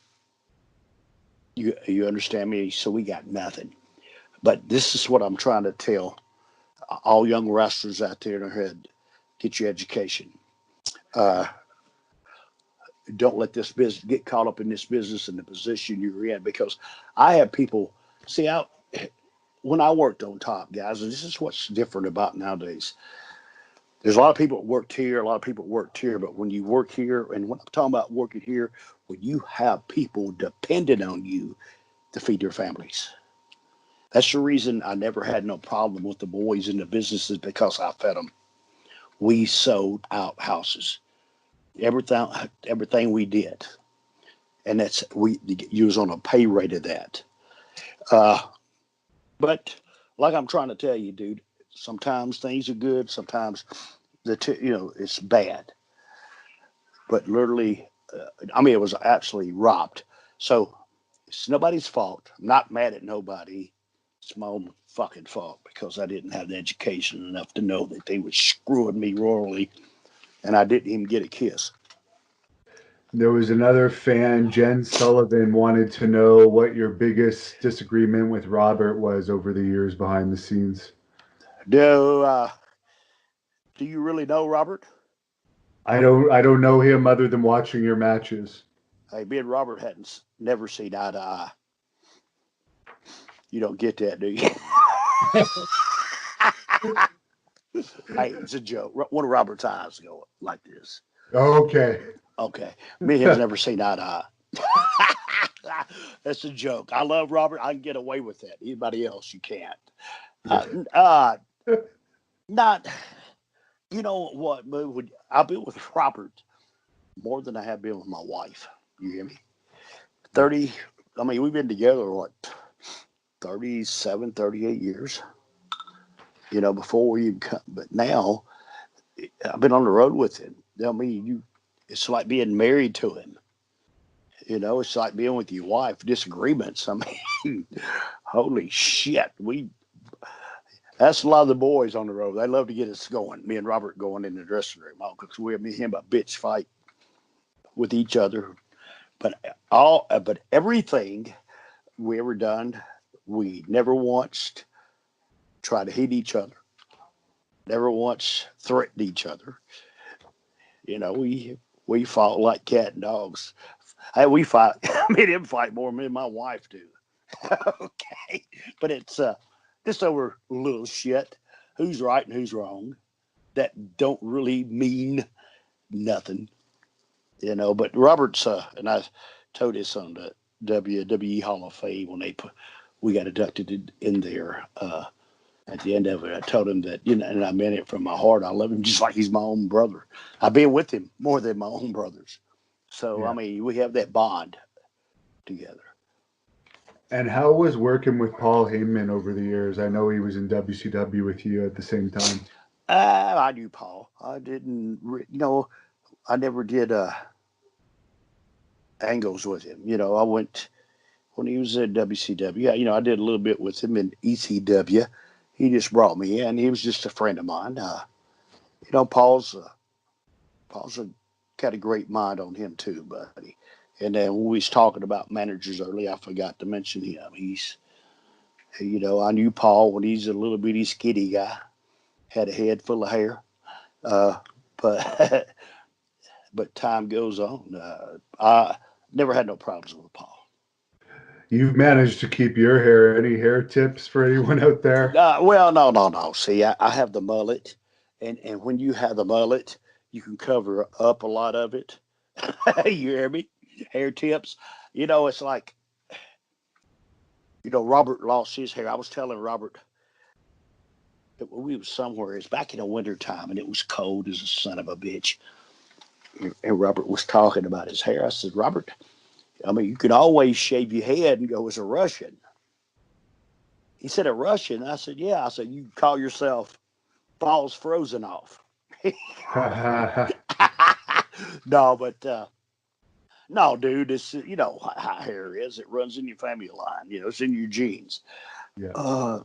You understand me? So we got nothing. But this is what I'm trying to tell all young wrestlers out there in their head, get your education. Don't let this business get caught up in this business and the position you're in, because I have people see out when I worked on top, guys, and this is what's different about nowadays. There's a lot of people that worked here, a lot of people that worked here, but when you work here, and when I'm talking about working here, when you have people dependent on you to feed their families. That's the reason I never had no problem with the boys in the businesses, because I fed them. We sold out houses, everything we did, and that's we use on a pay rate of that. Uh, but like I'm trying to tell you, dude, sometimes things are good, sometimes it's bad. But literally, I mean, it was absolutely robbed. So it's nobody's fault. I'm not mad at nobody. It's my own fucking fault, because I didn't have the education enough to know that they were screwing me royally, and I didn't even get a kiss. There was another fan, Jen Sullivan, wanted to know what your biggest disagreement with Robert was over the years behind the scenes. Do you really know Robert? I don't know him other than watching your matches. Hey, me and Robert hadn't never seen eye to eye. You don't get that, do you? Hey, it's a joke. One of Robert's eyes go like this. Okay. Okay. Me and him's never seen eye to eye. That's a joke. I love Robert. I can get away with that. Anybody else, you can't. Not, you know what? I've been with Robert more than I have been with my wife. You hear me? 30, I mean, we've been together, what, 37, 38 years? Before we even come. But now, I've been on the road with him. I mean, it's like being married to him. It's like being with your wife. Disagreements. I mean, holy shit. That's a lot of the boys on the road. They love to get us going. Me and Robert going in the dressing room. Because me and him a bitch fight with each other. But everything we ever done, we never once tried to hit each other. Never once threatened each other. We fought like cat and dogs. Hey, we fight. Me and him fight more than me and my wife do. Okay, but it's just over little shit. Who's right and who's wrong? That don't really mean nothing, But Robert's and I told this on the WWE Hall of Fame when we got inducted in there. At the end of it, I told him that, and I meant it from my heart. I love him just like he's my own brother. I've been with him more than my own brothers. So, Yeah. I mean, we have that bond together. And how was working with Paul Heyman over the years? I know he was in WCW with you at the same time. I knew Paul. I didn't, I never did angles with him. I went when he was at WCW. I did a little bit with him in ECW. He just brought me in. He was just a friend of mine. Paul's got a great mind on him too, buddy. And then when we was talking about managers earlier, I forgot to mention him. I knew Paul when he's a little bitty skinny guy, had a head full of hair. But but time goes on. I never had no problems with Paul. You've managed to keep your hair. Any hair tips for anyone out there? Well, no. See, I have the mullet, and when you have the mullet, you can cover up a lot of it. You hear me? Hair tips. It's like, Robert lost his hair. I was telling Robert that we was somewhere. It's back in the winter time, and it was cold as a son of a bitch. And Robert was talking about his hair. I said, Robert, I mean, you can always shave your head and go as a Russian. He said, a Russian? I said, yeah. I said, you call yourself Balls Frozen Off. No, but no, dude, it's, how hair is. It runs in your family line. It's in your genes. Yeah.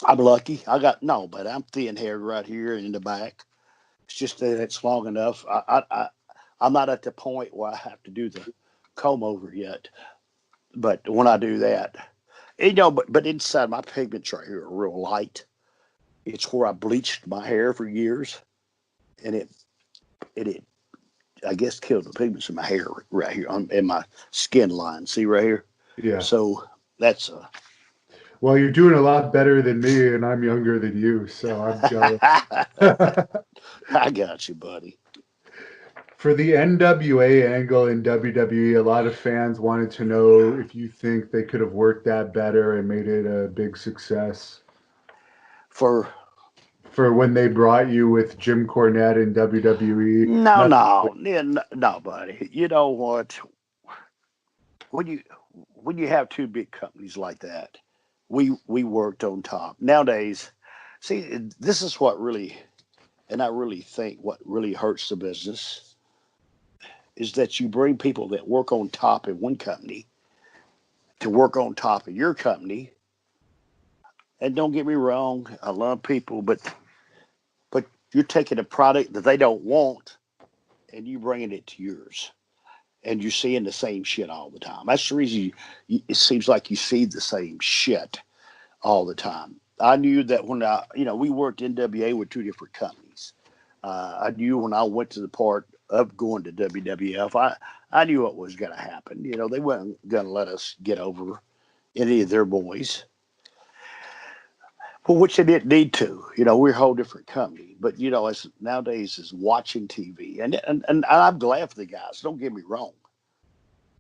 I'm lucky. But I'm thin haired right here and in the back. It's just that it's long enough. I'm not at the point where I have to do the comb over yet. But when I do that, but inside my pigments right here are real light. It's where I bleached my hair for years, and it I guess killed the pigments in my hair right here in my skin line. See right here. Yeah. So that's Well, you're doing a lot better than me, and I'm younger than you, so I'm jealous. I got you, buddy. For the NWA angle in WWE, a lot of fans wanted to know if you think they could have worked that better and made it a big success. For For when they brought you with Jim Cornette in WWE, no, not no, no, buddy. You know what? When you when you have two big companies like that, we worked on top. Nowadays, see, this is what really, and I really think what really hurts the business is that you bring people that work on top in one company to work on top of your company. And don't get me wrong, I love people, but you're taking a product that they don't want and you bringing it to yours, and you're seeing the same shit all the time. That's the reason it seems like you see the same shit all the time. I knew that when we worked NWA with two different companies. I knew when I went to the part of going to WWF, I knew what was going to happen. They weren't going to let us get over any of their boys. Well, which they didn't need to. We're a whole different company. But as nowadays is watching TV, and I'm glad for the guys. Don't get me wrong;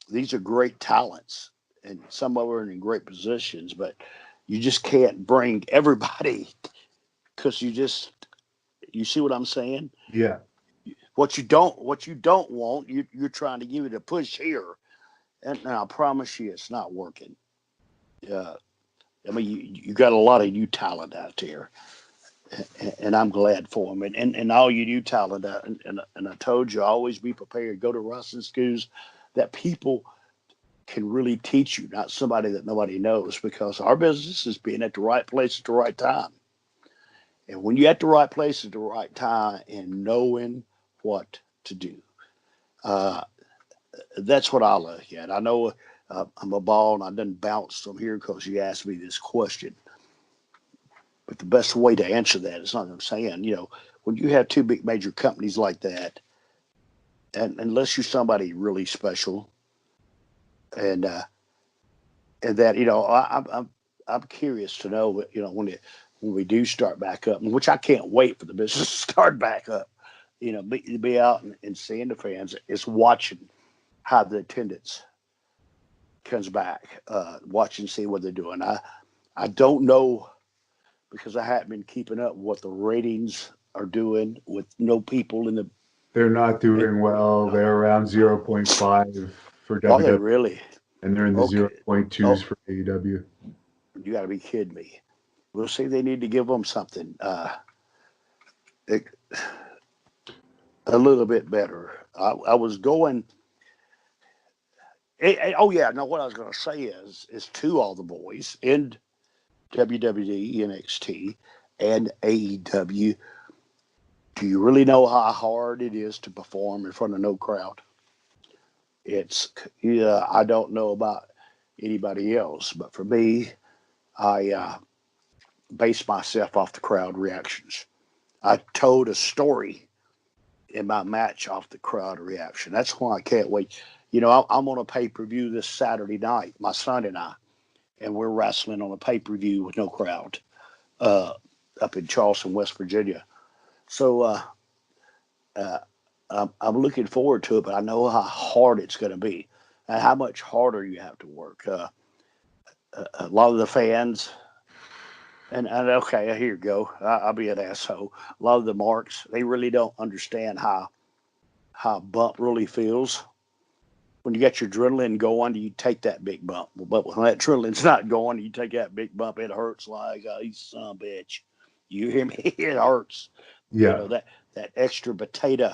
these are great talents, and some of them are in great positions. But you just can't bring everybody because you see what I'm saying. yeah. What you don't want, you're trying to give it a push here, and I promise you, it's not working. Uh, I mean, you got a lot of new talent out there, and I'm glad for them. And all you new talent, and I told you, always be prepared. Go to wrestling schools that people can really teach you, not somebody that nobody knows, because our business is being at the right place at the right time. And when you're at the right place at the right time and knowing what to do, uh, that's what I look at. I know I'm a ball and I done bounced from here because you asked me this question. But the best way to answer that is not what I'm saying. When you have two big major companies like that, and unless you're somebody really special, and that I'm curious to know, when we do start back up, which I can't wait for the business to start back up. Be out and seeing the fans, is watching how the attendance comes back, watching, see what they're doing. I don't know because I haven't been keeping up what the ratings are doing with no people in the. They're not In, doing well. They're around zero point 0.5 for are they WWE, really? and they're in the Okay. 0.2s Oh, for AEW. you got to be kidding me. We'll see. They need to give them something a little bit better. I was going. Oh yeah. No, what I was going to say is to all the boys in WWE, NXT, and AEW. Do you really know how hard it is to perform in front of no crowd? It's yeah. I don't know about anybody else, but for me, I base myself off the crowd reactions. I told a story in my match off the crowd reaction. That's why I can't wait. I'm on a pay per view this Saturday night, my son and I, and we're wrestling on a pay per view with no crowd uh, up in Charleston, West Virginia. So uh, I'm looking forward to it, but I know how hard it's going to be and how much harder you have to work. A lot of the fans, and okay, here you go. I'll be an asshole. A lot of the marks, they really don't understand how a bump really feels. When you get your adrenaline going, you take that big bump. But when that adrenaline's not going, you take that big bump. It hurts like you son of a bitch. You hear me? It hurts. Yeah. That extra potato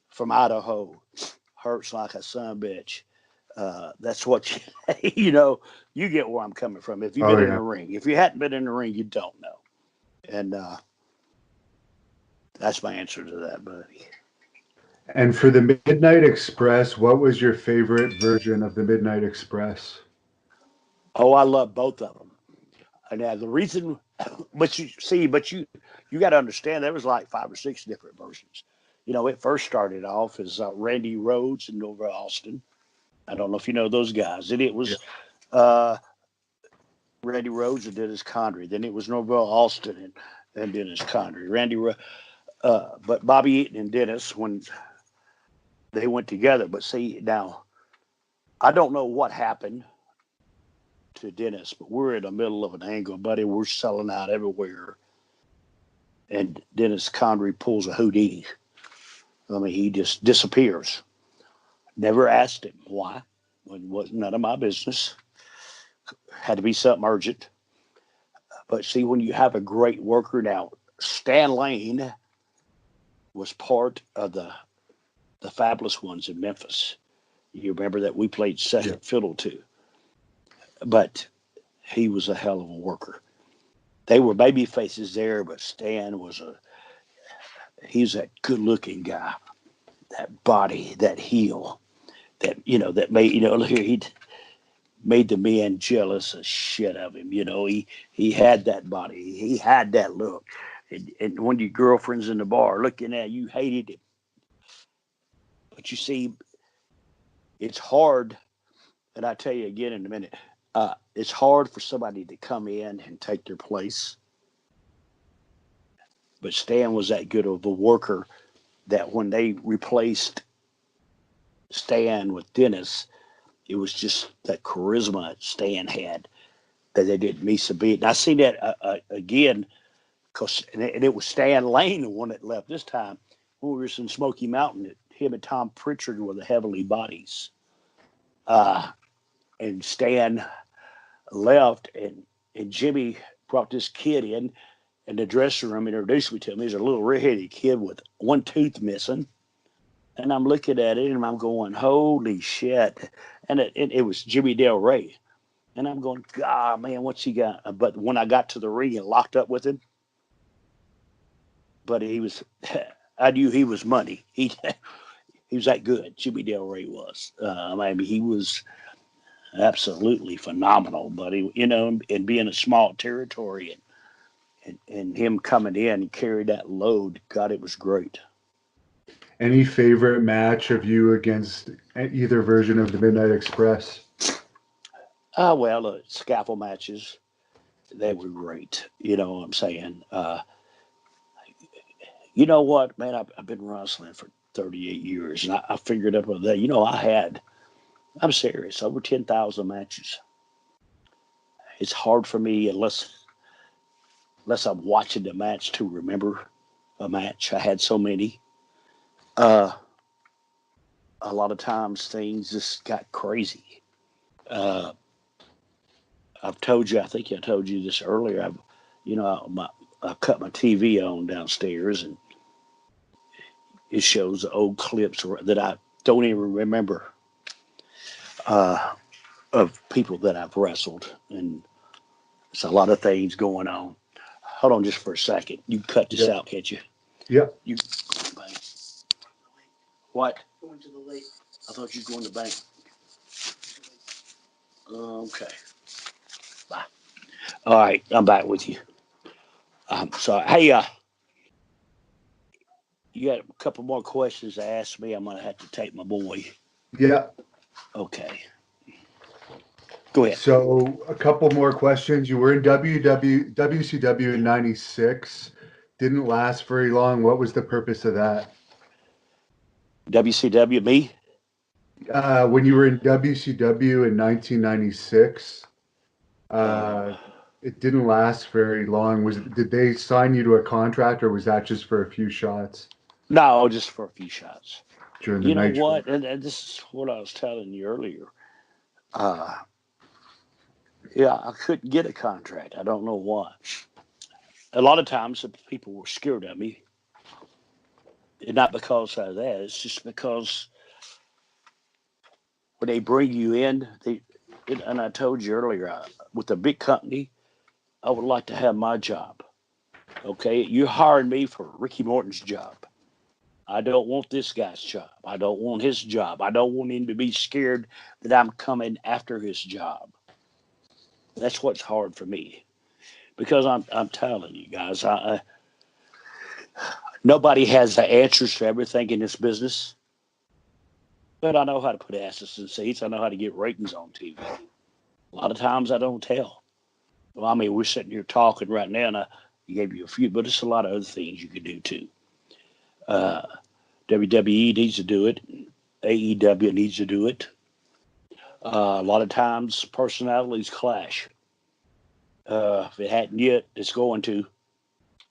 from Idaho hurts like a son of a bitch. That's what you get where I'm coming from. If you've Oh been in yeah. the ring, if you hadn't been in the ring, you don't know. And that's my answer to that, buddy. And for the Midnight Express, what was your favorite version of the Midnight Express? Oh, I love both of them. And the reason But you got to understand there was like 5 or 6 different versions. It first started off as Randy Rhodes and Nova Austin. I don't know if you know those guys. And it Yeah. was Randy Rhodes and Dennis Condrey. Then it was Norvell Austin and Dennis Condrey. But Bobby Eaton and Dennis, when they went together. But see, now, I don't know what happened to Dennis, but we're in the middle of an angle, buddy. We're selling out everywhere. And Dennis Condrey pulls a Houdini. I mean, he just disappears. Never asked him why. It was none of my business. Had to be something urgent. But see, when you have a great worker now, Stan Lane was part of the Fabulous Ones in Memphis. You remember that we played second fiddle to. But he was a hell of a worker. They were baby faces there, but Stan was he's that good looking guy. That body, that heel, that made, look here, he made the men jealous as shit of him. He had that body. He had that look. And when your girlfriend's in the bar looking at you, hated him. But you see, it's hard, and I tell you again in a minute, it's hard for somebody to come in and take their place. But Stan was that good of a worker that when they replaced Stan with Dennis, it was just that charisma Stan had that they didn't miss a beat. And I seen that again, and it was Stan Lane, the one that left this time when we were in Smoky Mountain. Him and Tom Pritchard were the heavenly bodies. And Stan left, and Jimmy brought this kid in the dressing room, introduced me to him. He's a little red-headed kid with one tooth missing. And I'm looking at it, and I'm going, holy shit. And it was Jimmy Del Rey. And I'm going, God, man, what's he got? But when I got to the ring and locked up with him, but I knew he was money. He was that good. Jimmy Del Rey was. I mean, he was absolutely phenomenal, buddy. And being a small territory and him coming in and carry that load, God, it was great. Any favorite match of you against either version of the Midnight Express? Well, scaffold matches, they were great. You know what I'm saying? You know what, man? I've been wrestling for 38 years, and I figured out that. I'm serious, over 10,000 matches. It's hard for me unless I'm watching the match to remember a match. I had so many. A lot of times things just got crazy. Uh, I think I told you this earlier. I cut my TV on downstairs, and it shows the old clips that I don't even remember of people that I've wrestled, and it's a lot of things going on. Hold on just for a second. You cut this out, can't you? Yeah. You what? Going to the lake. I thought you were going to the bank. Okay. Bye. All right, I'm back with you. So hey, you got a couple more questions to ask me. I'm gonna have to take my boy. Yeah. Okay. Go ahead. So a couple more questions. You were in WCW in '96. Didn't last very long. What was the purpose of that? WCW, me? When you were in WCW in 1996, it didn't last very long. Did they sign you to a contract, or was that just for a few shots No, just for a few shots. during the You know Nitro? what? And this is what I was telling you earlier. Uh, yeah, I couldn't get a contract. I don't know why. A lot of times people were scared of me. And not because of that. It's just because when they bring you in, and I told you earlier, with a big company, I would like to have my job. Okay, you hired me for Ricky Morton's job. I don't want this guy's job. I don't want his job. I don't want him to be scared that I'm coming after his job. That's what's hard for me. because I'm telling you guys, nobody has the answers to everything in this business. But I know how to put asses in seats. I know how to get ratings on TV. A lot of times I don't tell. Well, I mean, we're sitting here talking right now, and I gave you a few, but there's a lot of other things you can do too. WWE needs to do it. AEW needs to do it. A lot of times personalities clash. If it hadn't yet, it's going to.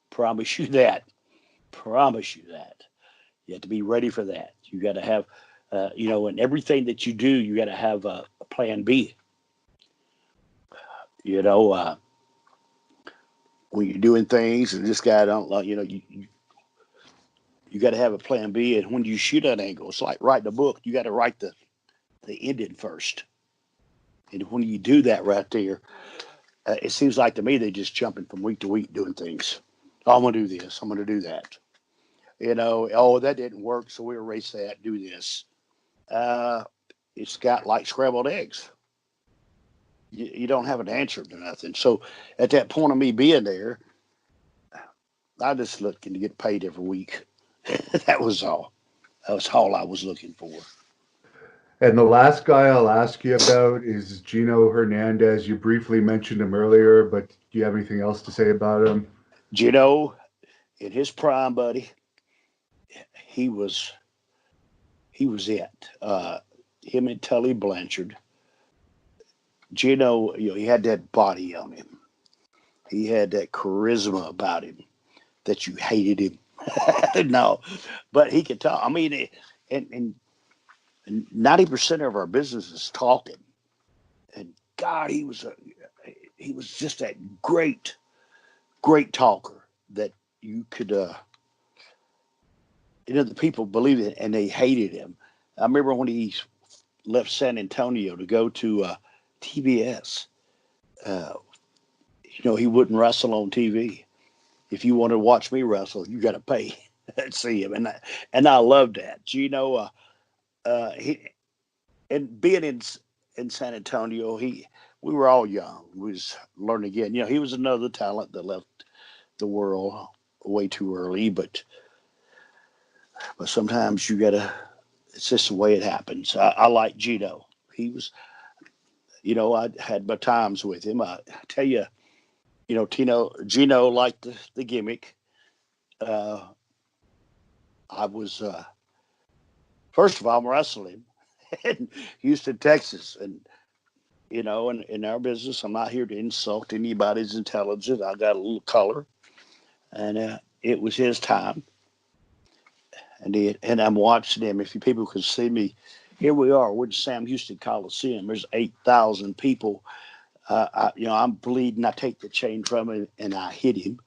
Promise you that. Promise you that. You have to be ready for that. You got to have, in everything that you do, you got to have a plan B. When you're doing things and this guy don't like, you got to have a plan B. And when you shoot an angle, it's like writing a book. You got to write the ending first. And when you do that right there, it seems like to me they're just jumping from week to week doing things. Oh, I'm going to do this. I'm going to do that. Oh, that didn't work, so we erase that, do this. It's got like scrambled eggs. You don't have an answer to nothing. So at that point of me being there, I just looking to get paid every week. That was all. That was all I was looking for. And the last guy I'll ask you about is Gino Hernandez. You briefly mentioned him earlier, but do you have anything else to say about him? Gino, in his prime, buddy, he was it. Him and Tully Blanchard. Gino, he had that body on him. He had that charisma about him that you hated him. No, but he could talk. I mean, and 90% of our business is talking. And God, he was just that great talker that you could, the people believed it and they hated him. I remember when he left San Antonio to go to TBS. He wouldn't wrestle on TV. If you want to watch me wrestle, you got to pay to see him, and I loved that. He and being in San Antonio, we were all young. We was learning again. He was another talent that left the world way too early, but sometimes you gotta. It's just the way it happens. I like Gino. He was, I had my times with him. I tell you, Gino liked the gimmick. I was first of all, I'm wrestling in Houston, Texas, and in our business, I'm not here to insult anybody's intelligence. I got a little color, and it was his time, and I'm watching him. If you people could see me, here we are. We're at Sam Houston Coliseum. There's 8,000 people. I'm bleeding. I take the chain from him, and I hit him.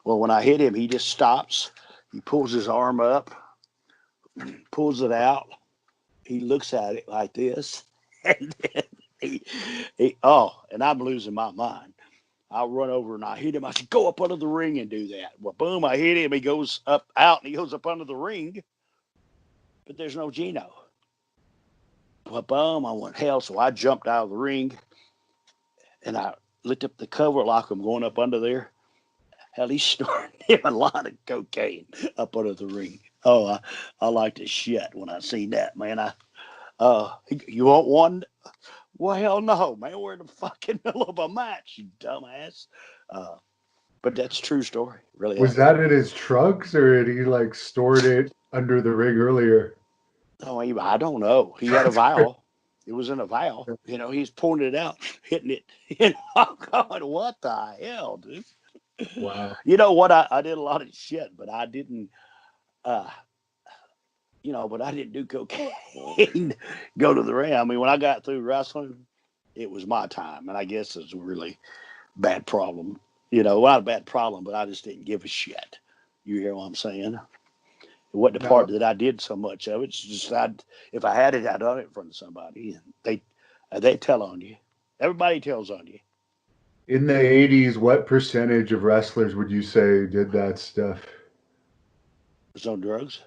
Well, when I hit him, he just stops. He pulls his arm up, pulls it out. He looks at it like this, and then and I'm losing my mind. I run over and I hit him. I said, go up under the ring and do that. Well, boom, I hit him. He goes out, and he goes up under the ring, but there's no Gino. Well, boom, I went hell. So I jumped out of the ring, and I lifted up the cover like I'm going up under there. Hell, he snorted him a lot of cocaine up under the ring. Oh, I like to shit when I seen that, man. You want one? Well, hell no, man. We're in the fucking middle of a match, you dumbass. But that's a true story. Really Was happened. that in his trunks or had he like stored it under the ring earlier? Oh, I don't know. He had a vial. It was in a vial. He's pulling it out, hitting it. I'm going, what the hell, dude? Wow. You know what? I did a lot of shit, but I didn't. But I didn't do cocaine. Go to the ring. I mean, when I got through wrestling, it was my time, and I guess it's a really bad problem. Not a bad problem, but I just didn't give a shit. You hear what I'm saying? It wasn't the part Now, that I did so much of. It's just if I had it, I'd done it in front of somebody, and they tell on you. Everybody tells on you. in the 80s, what percentage of wrestlers would you say did that stuff? There's no drugs.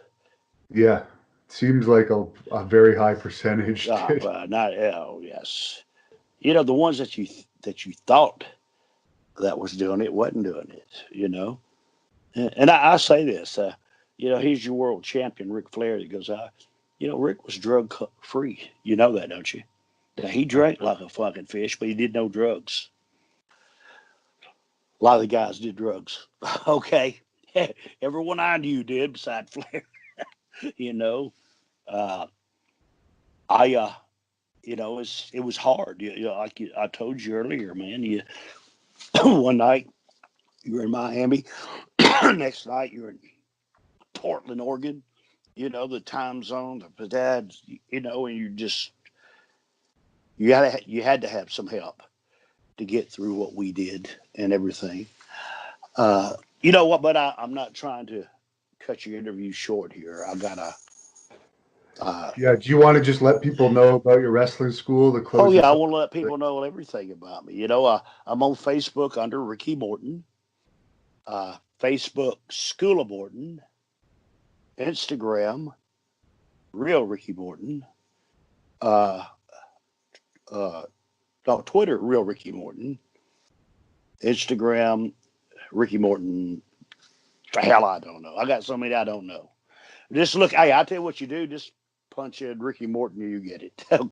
Yeah, seems like a very high percentage did. Not. Oh, yes. The ones that you thought that was doing it wasn't doing it, you know. And I say this, he's your world champion, Ric Flair. That goes, Rick was drug free. You know that, don't you? Now, he drank like a fucking fish, but he did no drugs. A lot of the guys did drugs. Okay. Everyone I knew did, besides Flair. you know, uh, I, it was hard. I told you earlier, man. One night you were in Miami, next night you're in Portland, Oregon. The time zone, the dad, and you had to have some help to get through what we did and everything. You know what? But I'm not trying to cut your interview short here. I gotta. Yeah, do you want to just let people know about your wrestling school to Oh close yeah, I this up? want to let people know everything about me. I'm on Facebook under Ricky Morton, Facebook School of Morton, Instagram Real Ricky Morton, uh, uh, Twitter Real Ricky Morton, Instagram Ricky Morton. The hell, I don't know. I got so many I don't know. Just look. Hey, I tell you what you do. Just punch in Ricky Morton, and you get it.